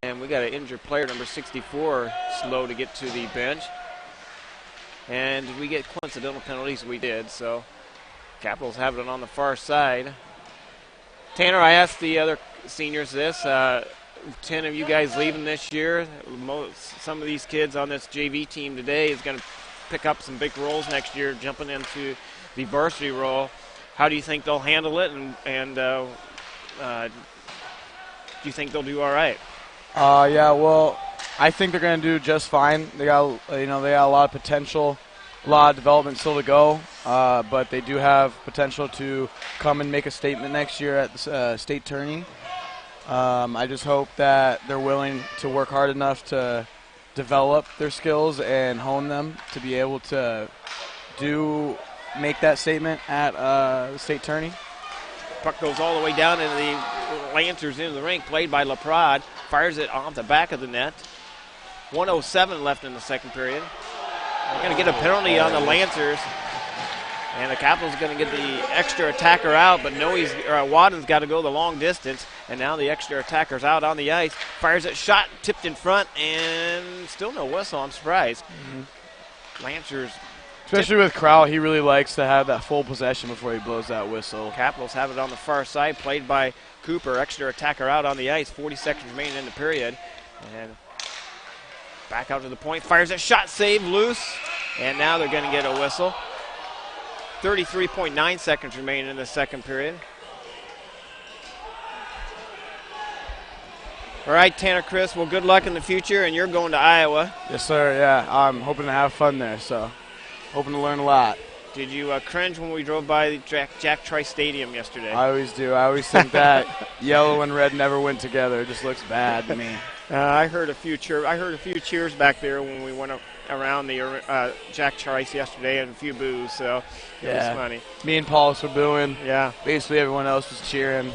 And we got an injured player, number 64, slow to get to the bench. And we get coincidental penalties. We did, so Capitals have it on the far side. Tanner, I asked the other seniors this. 10 of you guys leaving this year. Some of these kids on this JV team today is going to pick up some big roles next year, jumping into the varsity role. How do you think they'll handle it, and do you think they'll do all right? Well, I think they're going to do just fine. They got a lot of potential, a lot of development still to go, but they do have potential to come and make a statement next year at the state tourney. I just hope that they're willing to work hard enough to develop their skills and hone them to be able to make that statement at the state tourney. Puck goes all the way down into the Lancers into the rink, played by LaPrade. Fires it off the back of the net. 1:07 left in the second period. They're going to get a penalty on the Lancers. And the Capitals are going to get the extra attacker out, but Wadden's got to go the long distance. And now the extra attacker's out on the ice. Fires it, shot, tipped in front, and still no whistle. I'm surprised. Mm-hmm. Lancers. Especially with Crowell, he really likes to have that full possession before he blows that whistle. Capitals have it on the far side, played by Cooper. Extra attacker out on the ice. 40 seconds remaining in the period. And back out to the point. Fires it, shot, save, loose. And now they're going to get a whistle. 33.9 seconds remaining in the second period. All right, Tanner Chris, well, good luck in the future, and you're going to Iowa. Yes, sir, yeah. I'm hoping to have fun there, so hoping to learn a lot. Did you cringe when we drove by the Jack Trice Stadium yesterday? I always do. I always think that yellow and red never went together. It just looks bad to me. I heard a few cheers back there when we went around the Jack Trice yesterday, and a few boos, so it was funny. Me and Paulus were booing. Yeah. Basically everyone else was cheering.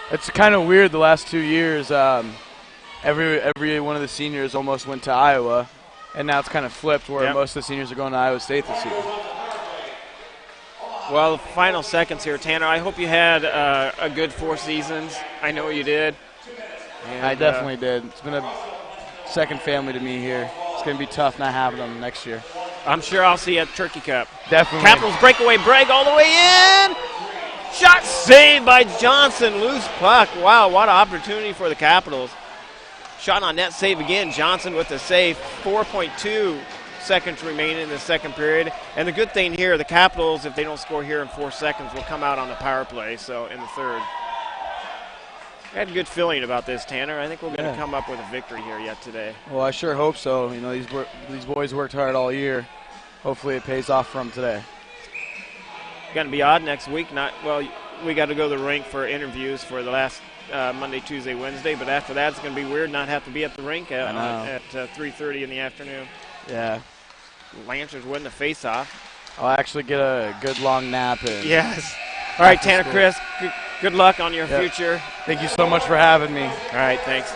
It's kind of weird the last 2 years. Every one of the seniors almost went to Iowa, and now it's kind of flipped where most of the seniors are going to Iowa State this year. Well, the final seconds here, Tanner. I hope you had a good 4 seasons. I know you did. And, I definitely did. It's been second family to me here. It's going to be tough not having them next year. I'm sure I'll see you at Turkey Cup. Definitely. Capitals breakaway break all the way in. Shot saved by Johnson. Loose puck. Wow, what an opportunity for the Capitals. Shot on net save again. Johnson with the save. 4.2 seconds remaining in the second period. And the good thing here, the Capitals, if they don't score here in 4 seconds, will come out on the power play, so in the third. I had a good feeling about this, Tanner. I think we're going to come up with a victory here yet today. Well, I sure hope so. You know, these boys worked hard all year. Hopefully it pays off for them today. Going to be odd next week. We got to go to the rink for interviews for the last Monday, Tuesday, Wednesday, but after that it's going to be weird not have to be at the rink at 3:30 in the afternoon. Yeah. Lancers win the face-off. I'll actually get a good long nap in. Yes. All right, Tanner, Chris, good luck on your future. Thank you so much for having me. All right, thanks.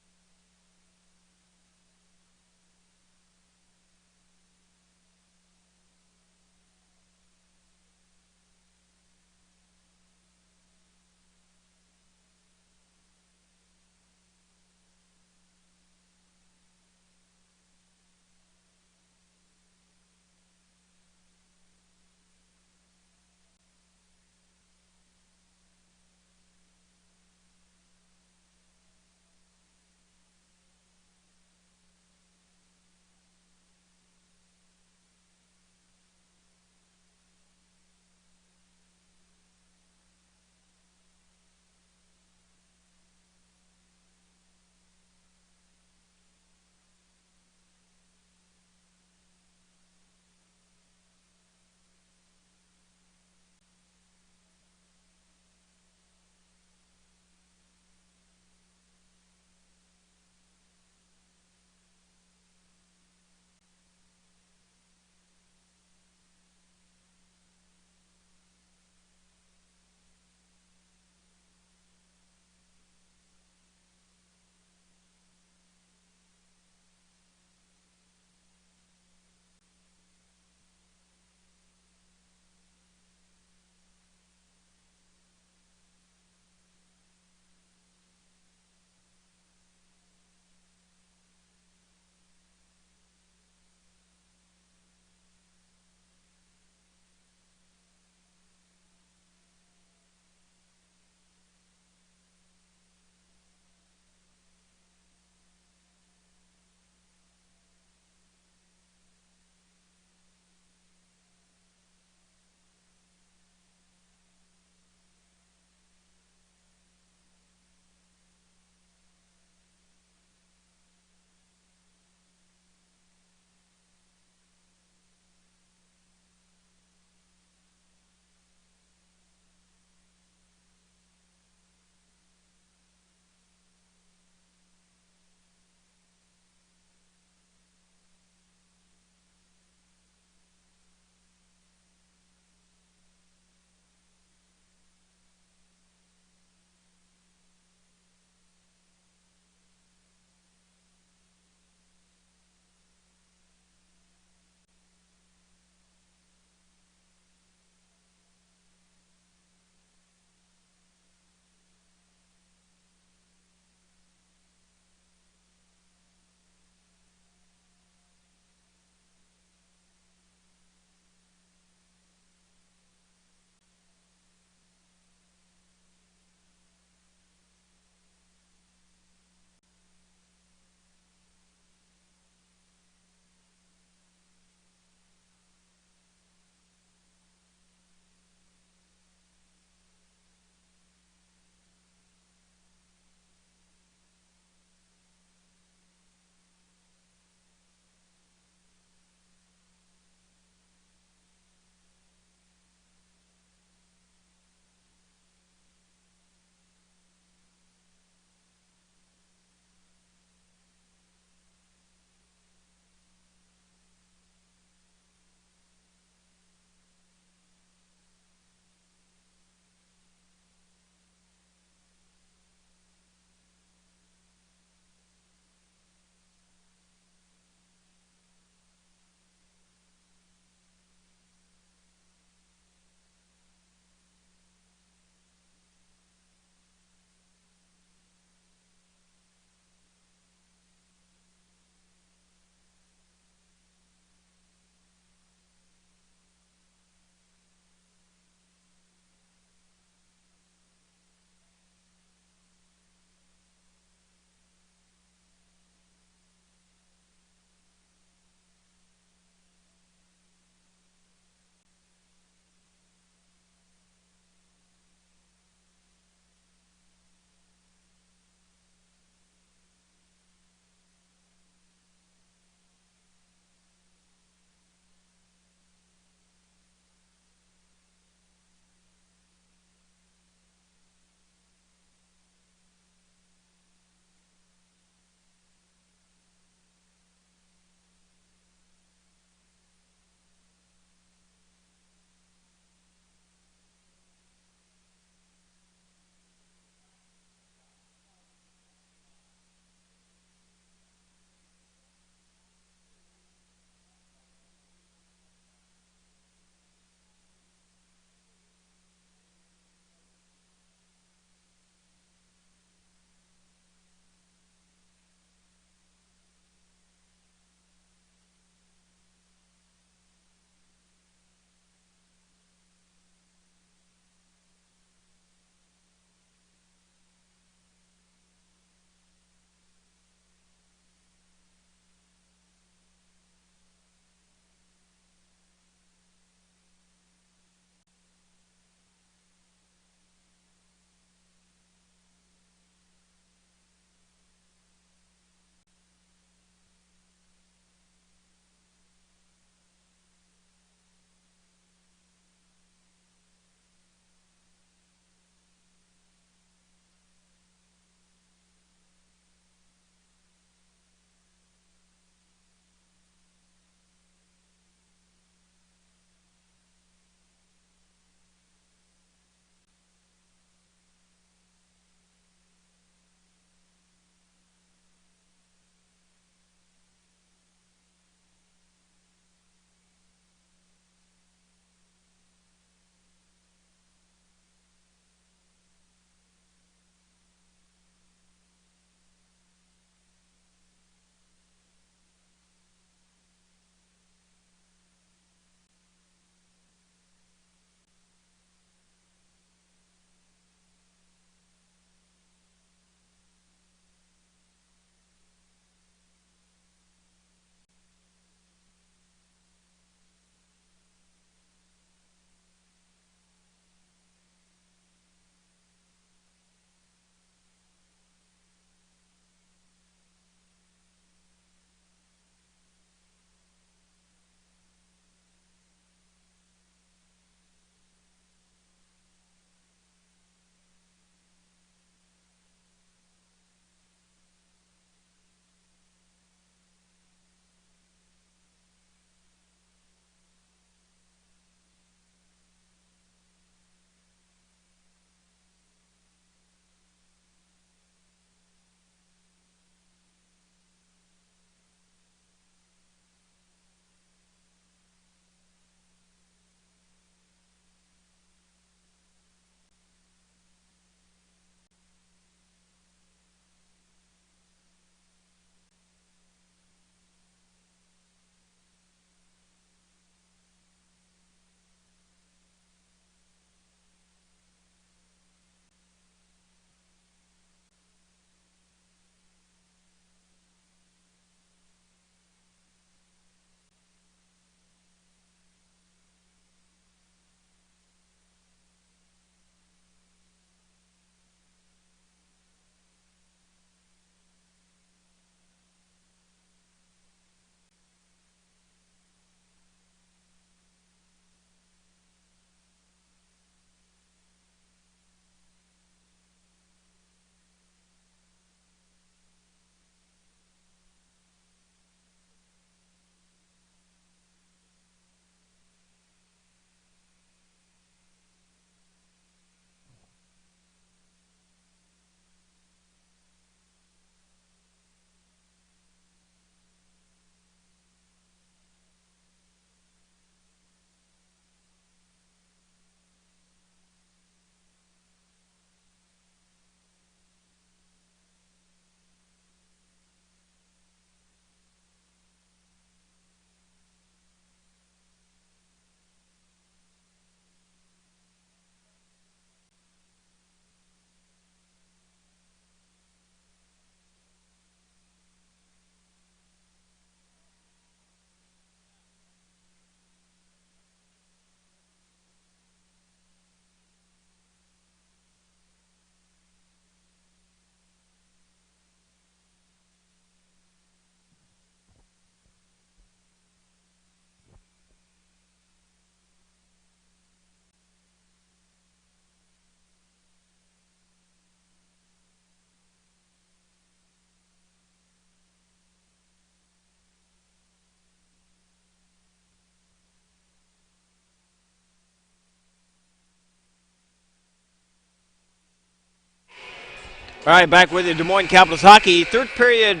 All right, back with you, Des Moines Capitals hockey. Third period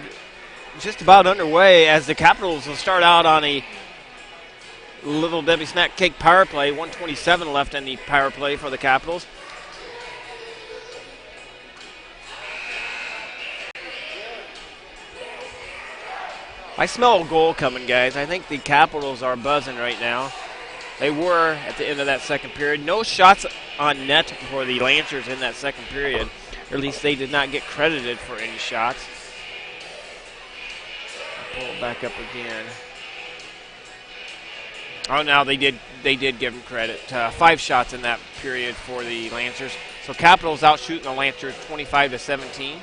just about underway as the Capitals will start out on a Little Debbie Snack Cake power play. 1:27 left in the power play for the Capitals. I smell a goal coming, guys. I think the Capitals are buzzing right now. They were at the end of that second period. No shots on net for the Lancers in that second period. Or at least they did not get credited for any shots. Pull it back up again. Oh, no, they did give them credit. 5 shots in that period for the Lancers. So Capitals out shooting the Lancers 25-17.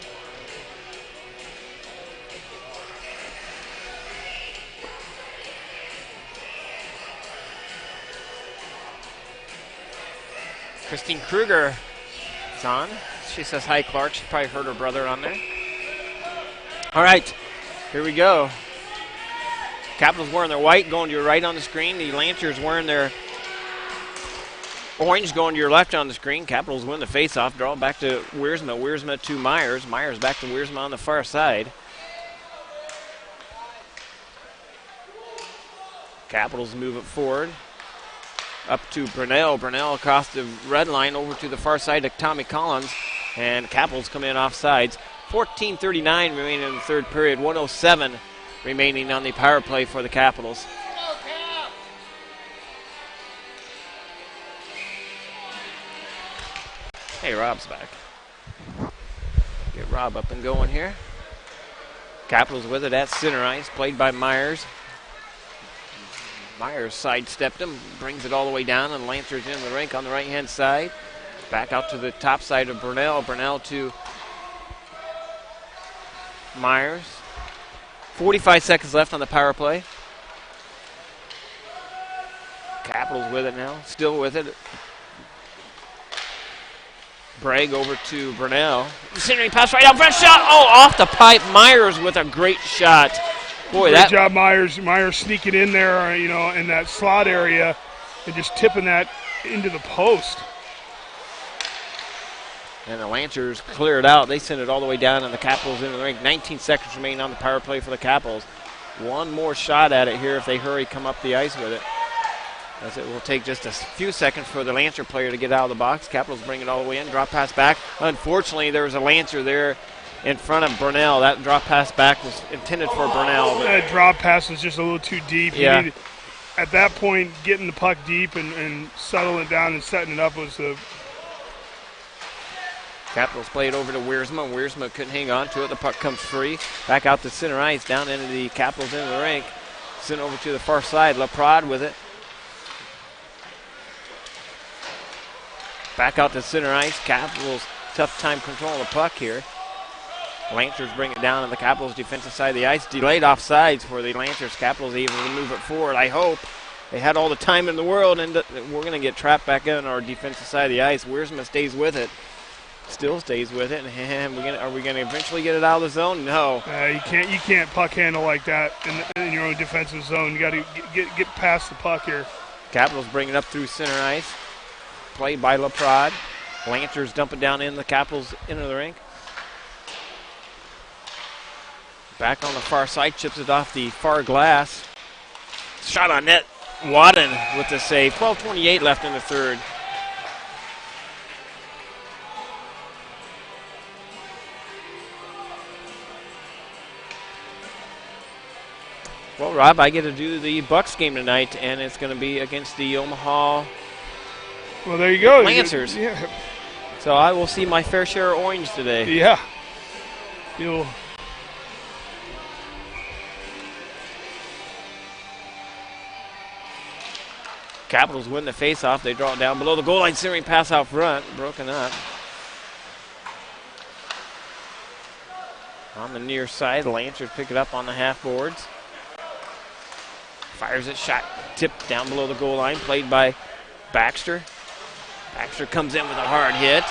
Christine Kruger is on. She says hi, Clark. She probably heard her brother on there. All right, here we go. Capitals wearing their white, going to your right on the screen. The Lancers wearing their orange, going to your left on the screen. Capitals win the faceoff. Draw back to Wiersma. Wiersma to Myers. Myers back to Wiersma on the far side. Capitals move it forward. Up to Brunell. Brunell across the red line over to the far side to Tommy Collins. And Capitals come in off sides. 14:39 remaining in the third period. 1:07 remaining on the power play for the Capitals. Hey, Rob's back. Get Rob up and going here. Capitals with it at center ice, played by Myers. Myers sidestepped him, brings it all the way down, and Lancers in the rink on the right-hand side. Back out to the top side of Brunell. Brunell to Myers. 45 seconds left on the power play. Capitals with it now, still with it. Bragg over to Brunell. Centering pass right out, front shot. Oh, off the pipe. Myers with a great shot. Boy, great job, Myers. Myers sneaking in there, in that slot area and just tipping that into the post. And the Lancers clear it out. They send it all the way down, and the Capitals into the rink. 19 seconds remain on the power play for the Capitals. One more shot at it here if they hurry, come up the ice with it. As it will take just a few seconds for the Lancer player to get out of the box. Capitals bring it all the way in. Drop pass back. Unfortunately, there was a Lancer there in front of Brunell. That drop pass back was intended for Brunell. That drop pass was just a little too deep. Yeah. At that point, getting the puck deep and settling down and setting it up was the... Capitals play it over to Wiersma. Wiersma couldn't hang on to it. The puck comes free. Back out to center ice, down into the Capitals into the rink. Sent over to the far side. LaPrade with it. Back out to center ice. Capitals tough time controlling the puck here. Lancers bring it down on the Capitals' defensive side of the ice. Delayed offsides for the Lancers. Capitals able to move it forward. I hope. They had all the time in the world, and we're going to get trapped back in our defensive side of the ice. Wiersma stays with it. Still stays with it. And are we going to eventually get it out of the zone? No. You can't puck handle like that in your own defensive zone. You got to get past the puck here. Capitals bring it up through center ice. Played by LaPrade. Lancers dump it down in the Capitals into the rink. Back on the far side, chips it off the far glass. Shot on net. Wadden with the save. 12:28 left in the third. Well, Rob, I get to do the Bucks game tonight, and it's going to be against the Omaha Well, there you go. Lancers. Yeah. So I will see my fair share of orange today. Yeah. You'll... Capitals win the faceoff. They draw it down below the goal line. Centering pass out front. Broken up. On the near side, the Lancers pick it up on the half boards. Fires it, shot tipped down below the goal line. Played by Baxter. Baxter comes in with a hard hit.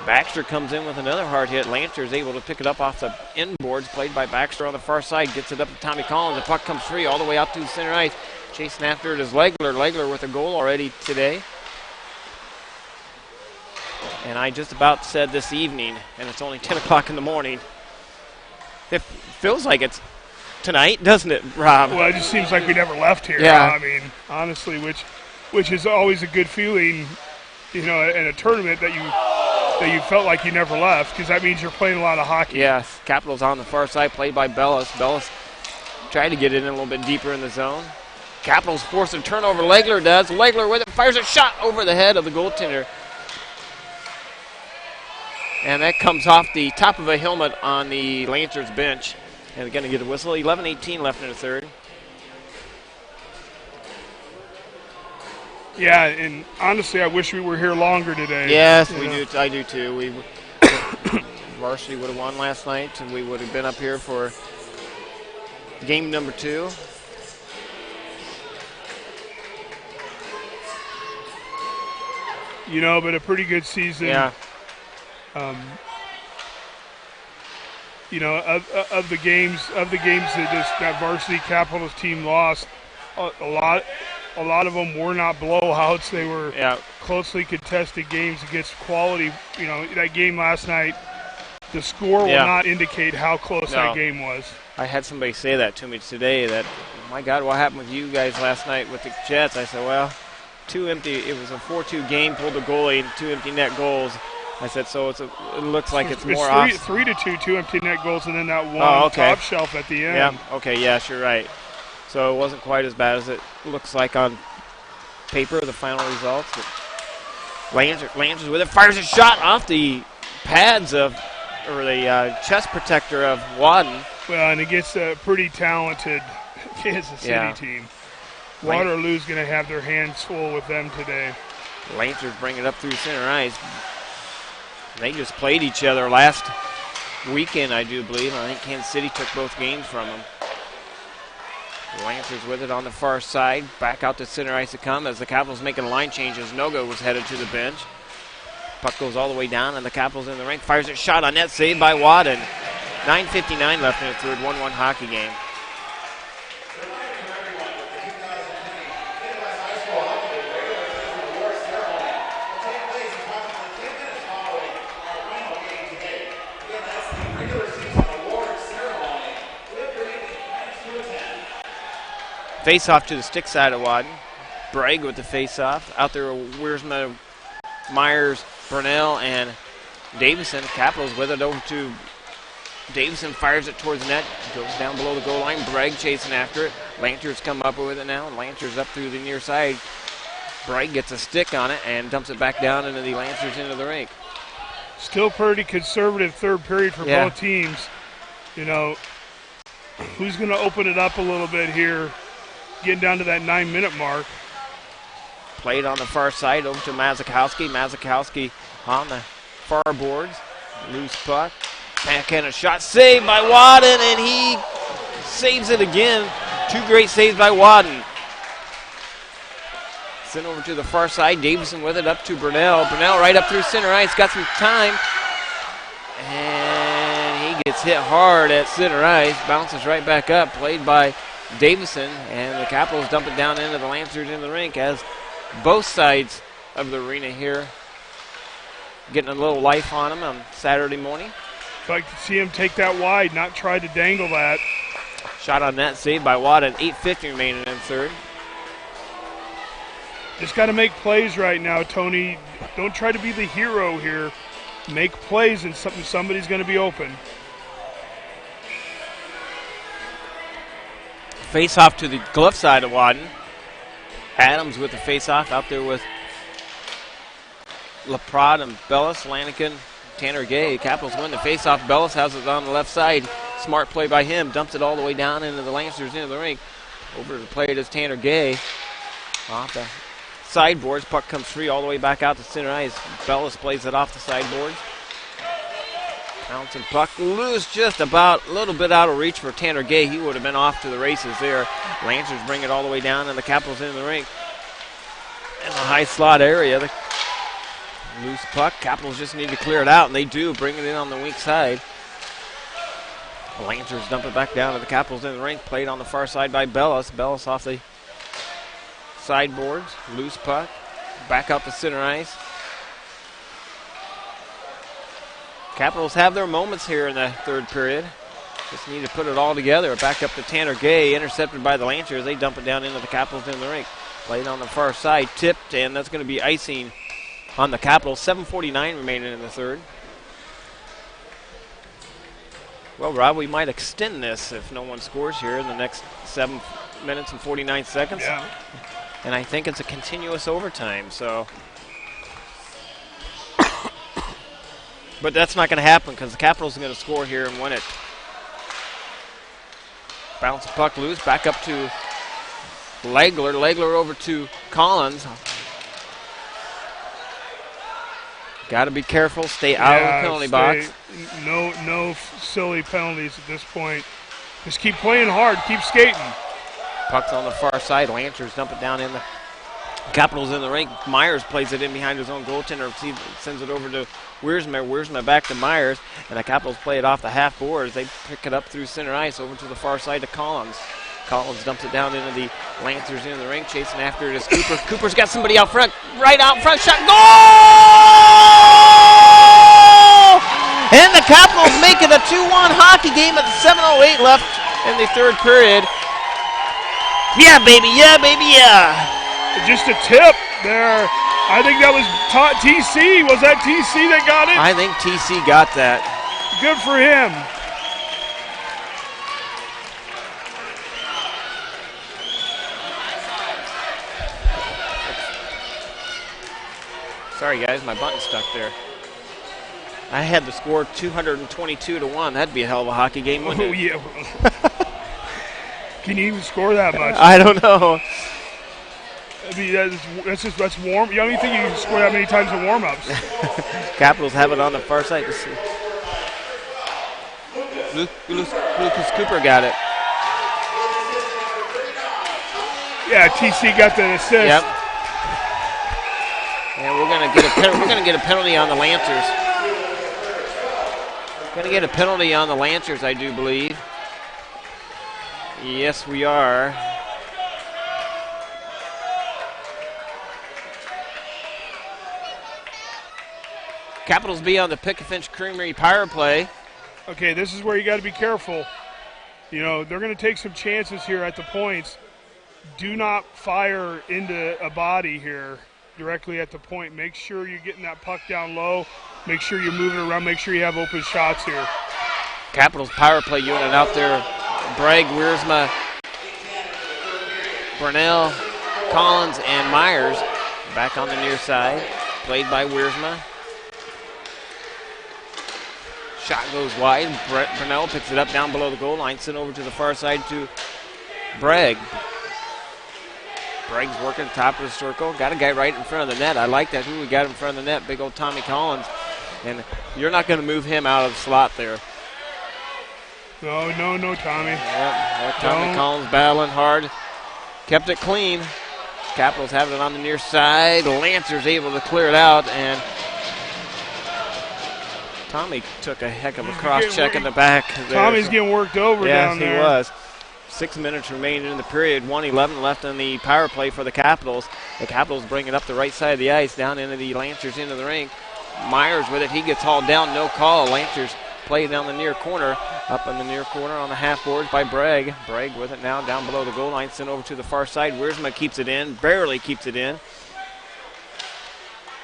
Baxter comes in with another hard hit. Lancer is able to pick it up off the inboards. Played by Baxter on the far side. Gets it up to Tommy Collins. The puck comes free all the way out to center ice. Chasing after it is Legler. Legler with a goal already today. And I just about said this evening, and it's only 10 o'clock in the morning. It feels like it's tonight, doesn't it, Rob? Well, it just seems like we never left here. Yeah. I mean, honestly, which is always a good feeling, in a tournament that you felt like you never left, because that means you're playing a lot of hockey. Yes, Capitals on the far side, played by Bellis. Bellis tried to get it in a little bit deeper in the zone. Capitals force a turnover. Legler does. Legler with it, fires a shot over the head of the goaltender. And that comes off the top of a helmet on the Lancers bench. And they're going to get a whistle. 11:18 left in the third. Yeah, and honestly, I wish we were here longer today. Yes, we do. I do too. Varsity would have won last night, and we would have been up here for game number 2. But a pretty good season. Yeah. Of the games that varsity Capitals team lost, a lot of them were not blowouts. They were closely contested games against quality. That game last night, the score will not indicate how close that game was. I had somebody say that to me today, that, my God, what happened with you guys last night with the Jets? I said, well, it was a 4-2 game, pulled the goalie, and 2 empty net goals. I said, so it looks like it's more off. 3-2, 2 empty net goals, and then that one top shelf at the end. Yeah, okay, yes, you're right. So it wasn't quite as bad as it looks like on paper, the final results. But Lancers with it, fires a shot off the pads the chest protector of Wadden. Well, and against a pretty talented Kansas City team. Waterloo's going to have their hands full with them today. Lancers bring it up through center ice. They just played each other last weekend, I do believe. I think Kansas City took both games from them. Lancers with it on the far side. Back out to center ice to come as the Capitals making line changes. Nogo was headed to the bench. Puck goes all the way down, and the Capitals in the rink. Fires a shot on net, saved by Wadden. 9:59 left in the third, 1-1 hockey game. Face-off to the stick side of Wadden. Bragg with the face-off. Out there, Wiersma, Myers, Burnell, and Davison. Capitals with it over to Davison. Fires it towards the net. Goes down below the goal line. Bragg chasing after it. Lancers come up with it now. Lancers up through the near side. Bragg gets a stick on it and dumps it back down into the Lancers into the rink. Still pretty conservative third period for both teams. Who's going to open it up a little bit here? Getting down to that 9-minute mark. Played on the far side over to Mazakowski. Mazakowski on the far boards. Loose puck. Backhand a shot. Saved by Wadden, and he saves it again. 2 great saves by Wadden. Sent over to the far side. Davison with it up to Burnell. Burnell right up through center ice. Got some time. And he gets hit hard at center ice. Bounces right back up. Played by Davison, and the Capitals dump it down into the Lancers in the rink as both sides of the arena here getting a little life on them on Saturday morning. I'd like to see him take that wide, not try to dangle that. Shot on net, saved by Wadden. 8:50 remaining in third. Just got to make plays right now, Tony. Don't try to be the hero here. Make plays, and somebody's going to be open. Face-off to the glove side of Wadden. Adams with the face-off out there with LaPrade and Bellis, Lanigan, Tanner Gay. Capitals win the face-off. Bellis has it on the left side. Smart play by him. Dumps it all the way down into the Lancers into the rink. Over to play it is Tanner Gay. Off the sideboards. Puck comes free all the way back out to center ice. Bellis plays it off the sideboards. Bouncing puck loose, just about a little bit out of reach for Tanner Gay. He would have been off to the races there. Lancers bring it all the way down, and the Capitals in the rink. In the high slot area, the loose puck. Capitals just need to clear it out, and they do. Bring it in on the weak side. The Lancers dump it back down to the Capitals in the rink. Played on the far side by Bellis. Bellis off the sideboards. Loose puck. Back out to center ice. Capitals have their moments here in the third period. Just need to put it all together. Back up to Tanner Gay, intercepted by the Lancers. They dump it down into the Capitals in the rink. Played on the far side, tipped, and that's going to be icing on the Capitals. 7:49 remaining in the third. Well, Rob, we might extend this if no one scores here in the next 7 minutes and 49 seconds. Yeah. And I think it's a continuous overtime, so. But that's not going to happen because the Capitals are going to score here and win it. Bounce the puck loose, back up to Legler. Legler over to Collins. Got to be careful, stay out of the penalty box. No silly penalties at this point. Just keep playing hard, keep skating. Puck's on the far side. Lancers dump it down in the Capitals in the rink. Myers plays it in behind his own goaltender. Sends it over to Wiersma. Wiersma back to Myers. And the Capitals play it off the half boards. They pick it up through center ice over to the far side to Collins. Collins dumps it down into the Lancers in the rink. Chasing after it is Cooper. Cooper's got somebody out front. Right out front. Shot. Goal! And the Capitals make it a 2-1 hockey game at 7:08 left in the third period. Yeah, baby. Yeah, baby. Yeah. Just a tip there. I think that was TC. Was that TC that got it? I think TC got that. Good for him. Sorry, guys, my button's stuck there. I had the score 222-1. That'd be a hell of a hockey game, wouldn't it? Oh, yeah. Can you even score that much? I don't know. I mean, that's warm. You don't think you can score that many times in warm-ups. Capitals have it on the far side. Lucas Cooper got it. Yeah, TC got the assist. Yep. And we're gonna get a penalty on the Lancers. Gonna get a penalty on the Lancers, I do believe. Yes, we are. Capitals be on the Pick-a-Finch Creamery power play. Okay, this is where you got to be careful. You know, they're going to take some chances here at the points. Do not fire into a body here directly at the point. Make sure you're getting that puck down low. Make sure you're moving around. Make sure you have open shots here. Capitals power play unit out there. Bragg, Wiersma, Brunell, Collins, and Myers back on the near side. Played by Wiersma. Shot goes wide. Brunell picks it up down below the goal line. Sent over to the far side to Bragg. Bragg's working top of the circle. Got a guy right in front of the net. I like that. Who we got in front of the net? Big old Tommy Collins. And you're not going to move him out of the slot there. No, Tommy. Yep, Tommy Collins battling hard. Kept it clean. Capitals have it on the near side. Lancers able to clear it out, and Tommy took a heck of a cross check in the back. Tommy's getting worked over down there. Yes, he was. 6 minutes remaining in the period. 1:11 left on the power play for the Capitals. The Capitals bring it up the right side of the ice, down into the Lancers into the rink. Myers with it. He gets hauled down. No call. Lancers play down the near corner. Up in the near corner on the half boards by Bragg. Bragg with it now down below the goal line. Sent over to the far side. Wiersma keeps it in. Barely keeps it in.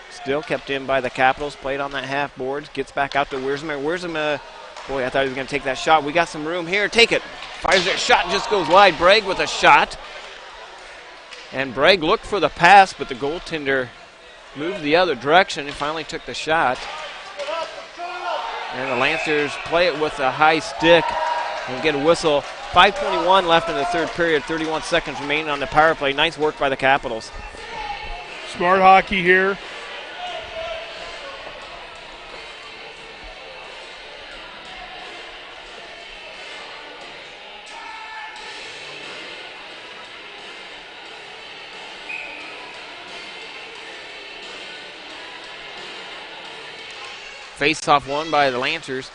Still kept in by the Capitals. Played on that half board. Gets back out to Wiersma. Wiersma, boy, I thought he was going to take that shot. We got some room here. Take it. Fires that shot, just goes wide. Bragg with a shot. And Bragg looked for the pass, but the goaltender moved the other direction and finally took the shot. And the Lancers play it with a high stick and get a whistle. 5:21 left in the third period. 31 seconds remaining on the power play. Nice work by the Capitals. Smart hockey here. Face-off won by the Lancers,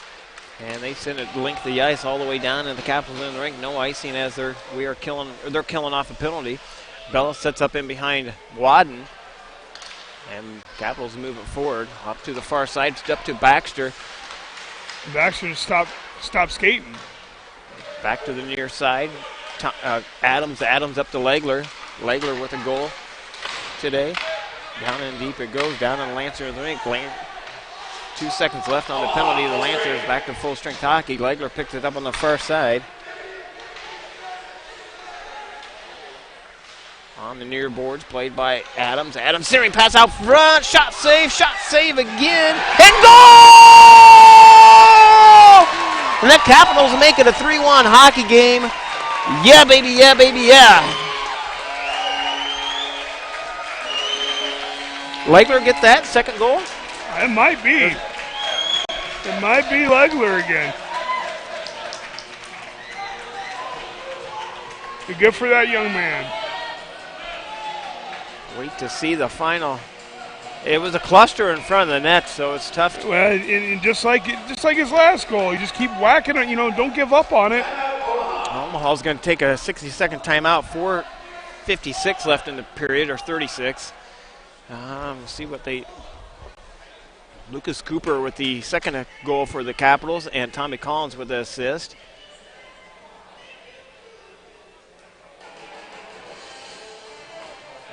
and they send it length of the ice all the way down, and the Capitals in the rink. No icing as they're killing off a penalty. Bella sets up in behind Wadden, and Capitals move it forward up to the far side, up to Baxter. Baxter just stop skating. Back to the near side. Adams up to Legler. Legler with a goal today. Down and deep it goes. Down on Lancers rink. 2 seconds left on the penalty. The Lancers back to full strength hockey. Legler picks it up on the far side. On the near boards, played by Adams. Adams steering pass out front. Shot save again. And goal! And the Capitals make it a 3-1 hockey game. Yeah, baby, yeah. Legler get that second goal? It might be. It might be Legler again. Good for that young man. Wait to see the final. It was a cluster in front of the net, so it's tough. Well, and just like his last goal, you just keep whacking it. Don't give up on it. Omaha's going to take a 60-second timeout. 4:56 left in the period, or 36. We'll see what they. Lucas Cooper with the second goal for the Capitals, and Tommy Collins with the assist.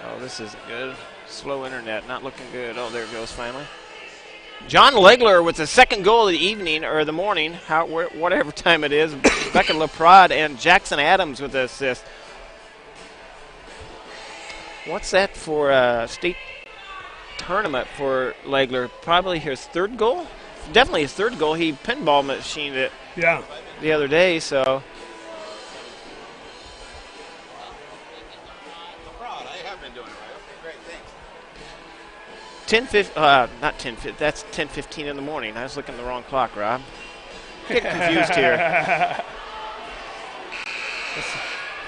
Oh, this isn't good. Slow internet, not looking good. Oh, there it goes finally. John Legler with the second goal of the evening, or the morning, whatever time it is. Becca LaPrade and Jackson Adams with the assist. What's that for state tournament for Legler? Probably his third goal? Definitely his third goal. He pinball machined it the other day, so. Not 10:50. That's 10:15 in the morning. I was looking at the wrong clock, Rob. Getting confused here.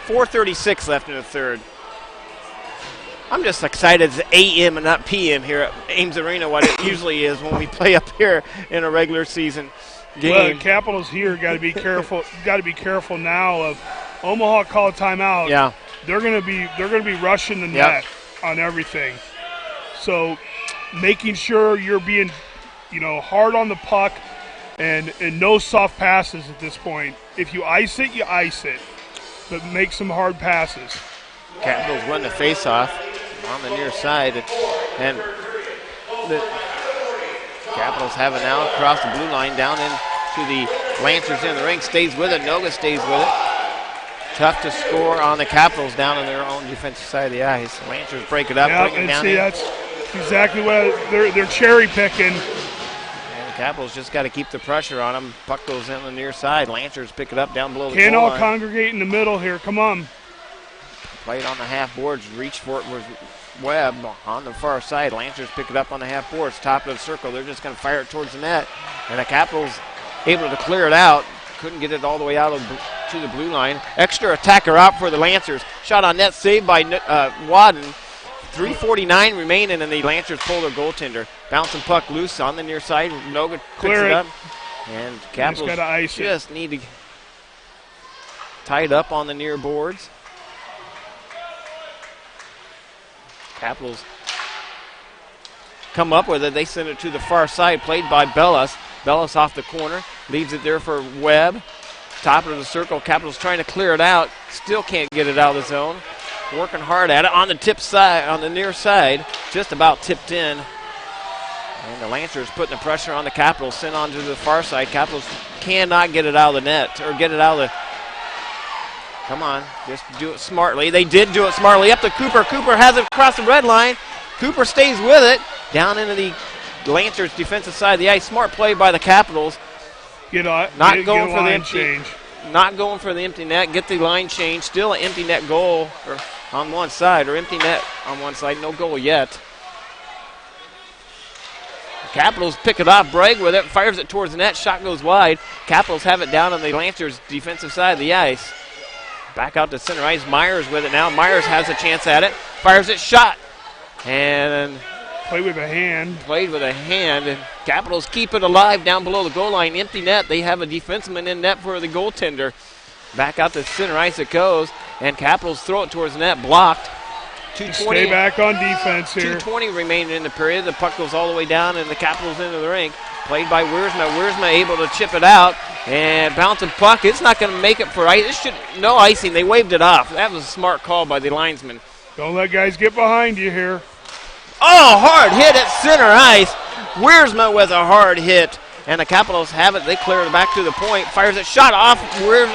4:36 left in the third. I'm just excited it's a.m. and not p.m. here at Ames Arena, what it usually is when we play up here in a regular season game. Well, the Capitals here got to be careful. Got to be careful now. Of Omaha call a timeout. Yeah, they're going to be rushing the net on everything. So making sure you're being, hard on the puck and no soft passes at this point. If you ice it, you ice it, but make some hard passes. Capitals win the face-off on the near side, and the Capitals have it now across the blue line down into the Lancers in the rink. Stays with it. Noga stays with it. Tough to score on the Capitals down on their own defensive side of the ice. Lancers break it up, bring it down in. That's exactly what they're cherry picking. And the Capitals just got to keep the pressure on them. Puck goes in the near side. Lancers pick it up down below the Can't goal all line. congregate in the middle here. Come on. Played on the half boards. Reach for it was Webb on the far side. Lancers pick it up on the half boards. Top of the circle. They're just going to fire it towards the net. And the Capitals able to clear it out. Couldn't get it all the way out to the blue line. Extra attacker out for the Lancers. Shot on net, saved by Wadden. 3:49 remaining, and the Lancers pull their goaltender. Bouncing puck loose on the near side. Noga picks it up. And Capitals just need to tie it up on the near boards. Capitals come up with it. They send it to the far side, played by Bellis. Bellis off the corner. Leaves it there for Webb. Top of the circle. Capitals trying to clear it out. Still can't get it out of the zone. Working hard at it on the tip side, on the near side. Just about tipped in. And the Lancers putting the pressure on the Capitals. Sent on to the far side. Capitals cannot get it out of the net. Or get it out of the... Come on. Just do it smartly. They did do it smartly. Up to Cooper. Cooper has it across the red line. Cooper stays with it. Down into the Lancers defensive side of the ice. Smart play by the Capitals. Not going for the empty net. Get the line change. Still an empty net goal on one side, or empty net on one side. No goal yet. The Capitals pick it off. Bragg with it. Fires it towards the net. Shot goes wide. Capitals have it down on the Lancers defensive side of the ice. Back out to center ice. Myers with it now. Myers has a chance at it. Fires it. Shot. And Played with a hand. And Capitals keep it alive down below the goal line. Empty net. They have a defenseman in net for the goaltender. Back out to center ice it goes. And Capitals throw it towards the net. Blocked. 2:20. Stay back on defense here. 2:20 remaining in the period. The puck goes all the way down, and the Capitals into the rink. Played by Wiersma. Wiersma able to chip it out. And bouncing puck. It's not going to make it for ice. No icing. They waved it off. That was a smart call by the linesman. Don't let guys get behind you here. Oh, hard hit at center ice. Wiersma with a hard hit. And the Capitals have it. They clear it back to the point. Fires it. Shot off. Who's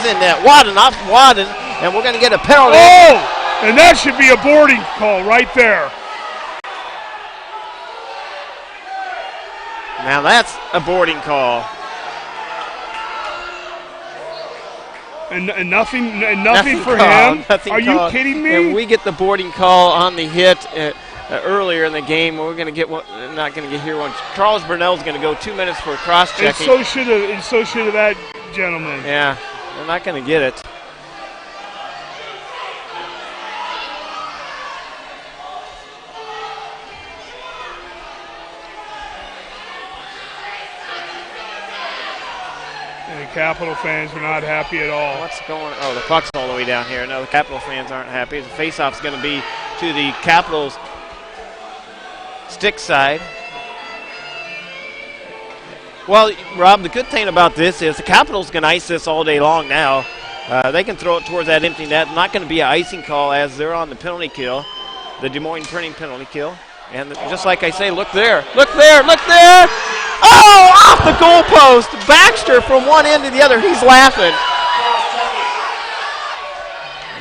in net? Wadden. Off Wadden. And we're going to get a penalty. Oh! And that should be a boarding call right there. Now that's a boarding call. And nothing for him. Are you kidding me? And we get the boarding call on the hit earlier in the game. We're going to get one. Not going to get here one. Charles Burnell's going to go 2 minutes for cross-checking. And so should that gentleman. Yeah, they're not going to get it. Capital fans are not happy at all. What's going? Oh, the puck's all the way down here. No, the Capital fans aren't happy. The face-off's going to be to the Capitals' stick side. Well, Rob, the good thing about this is the Capitals can ice this all day long now. They can throw it towards that empty net. Not going to be an icing call as they're on the penalty kill, the Des Moines Printing penalty kill. And just like I say, look there, look there, look there. Oh, off the goalpost. Baxter from one end to the other. He's laughing.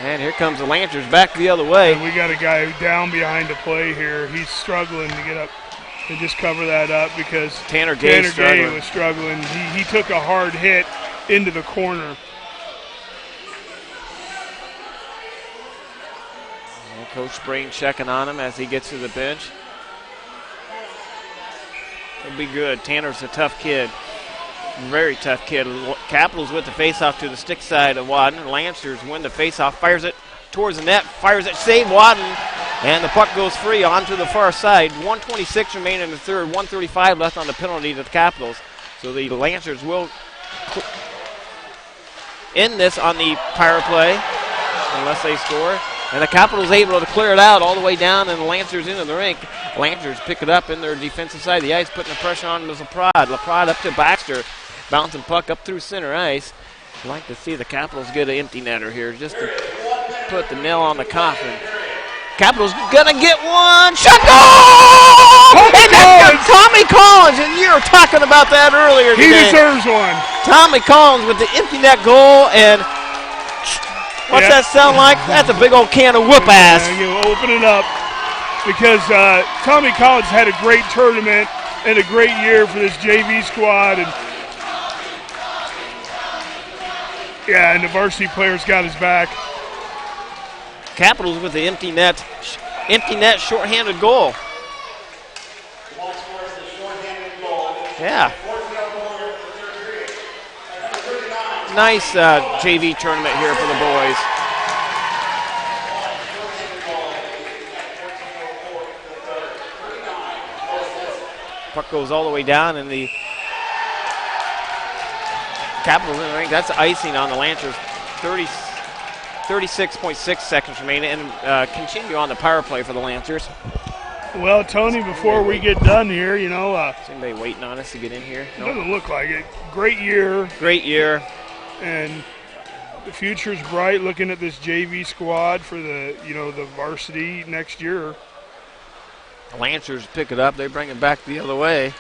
And here comes the Lancers back the other way. And we got a guy down behind the play here. He's struggling to get up and just cover that up because Tanner Gay was struggling. He took a hard hit into the corner. And Coach Brain checking on him as he gets to the bench. It'll be good. Tanner's a tough kid. Very tough kid. Capitals with the faceoff to the stick side of Wadden. Lancers win the faceoff. Fires it towards the net. Fires it. Save Wadden. And the puck goes free onto the far side. 1:26 remaining in the third. 1:35 left on the penalty to the Capitals. So the Lancers will end this on the power play unless they score. And the Capitals able to clear it out all the way down, and the Lancers into the rink. Lancers pick it up in their defensive side of the ice, putting the pressure on is LaPrade. LaPrade up to Baxter, bouncing puck up through center ice. I'd like to see the Capitals get an empty netter here just to put the nail on the coffin. Capitals gonna get one. Shot goal! And that's Tommy Collins, and you were talking about that earlier today. He deserves one. Tommy Collins with the empty net goal, and what's that sound like? That's a big old can of whoop ass. You open it up because Tommy Collins had a great tournament and a great year for this JV squad, and and the varsity players got his back. Capitals with the empty net shorthanded goal. Yeah. Nice JV tournament here for the boys. Puck goes all the way down, and the Capitals in the ring. That's icing on the Lancers. 36.6 seconds remaining, and continue on the power play for the Lancers. Well, Tony, before we get done here, is anybody waiting on us to get in here? It doesn't look like it. Great year. Great year. And the future's bright looking at this JV squad for the varsity next year. The Lancers pick it up. They bring it back the other way.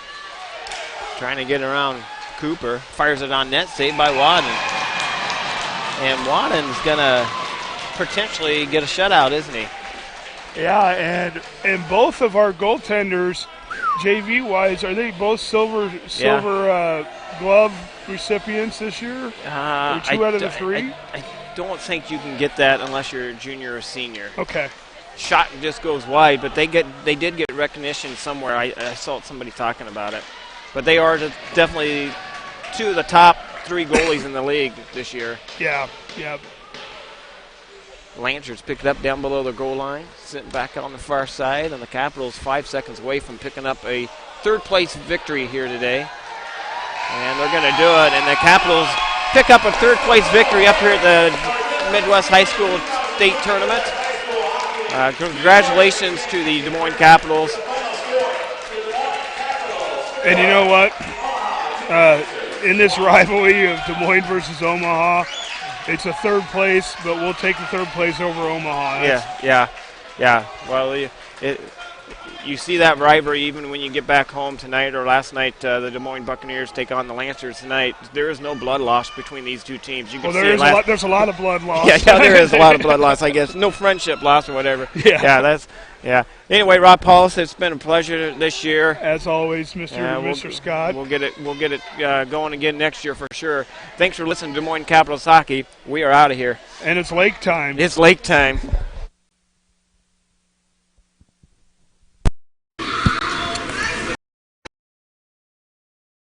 Trying to get around Cooper. Fires it on net. Saved by Wadden. And Wadden's going to potentially get a shutout, isn't he? Yeah, and both of our goaltenders, JV-wise, are they both silver glove recipients this year? Or two out of the three? I don't think you can get that unless you're a junior or senior. Okay. Shot just goes wide, but they did get recognition somewhere. I saw somebody talking about it. But they are definitely two of the top three goalies in the league this year. Yeah. Lancers pick it up down below the goal line, sitting back on the far side, and the Capitals 5 seconds away from picking up a third-place victory here today. And they're going to do it, and the Capitals pick up a third-place victory up here at the Midwest High School State Tournament. Congratulations to the Des Moines Capitals. And you know what? In this rivalry of Des Moines versus Omaha, it's a third place, but we'll take the third place over Omaha. Yeah. Well, you see that rivalry even when you get back home tonight or last night. The Des Moines Buccaneers take on the Lancers tonight. There is no blood loss between these two teams. You can there's a lot of blood loss. Yeah, there is a lot of blood loss, I guess. No friendship loss or whatever. Yeah. Anyway, Rob Paulus, it's been a pleasure this year. As always, Mr. Scott. We'll get it going again next year for sure. Thanks for listening to Des Moines Capitals Hockey. We are out of here. And it's lake time. It's lake time.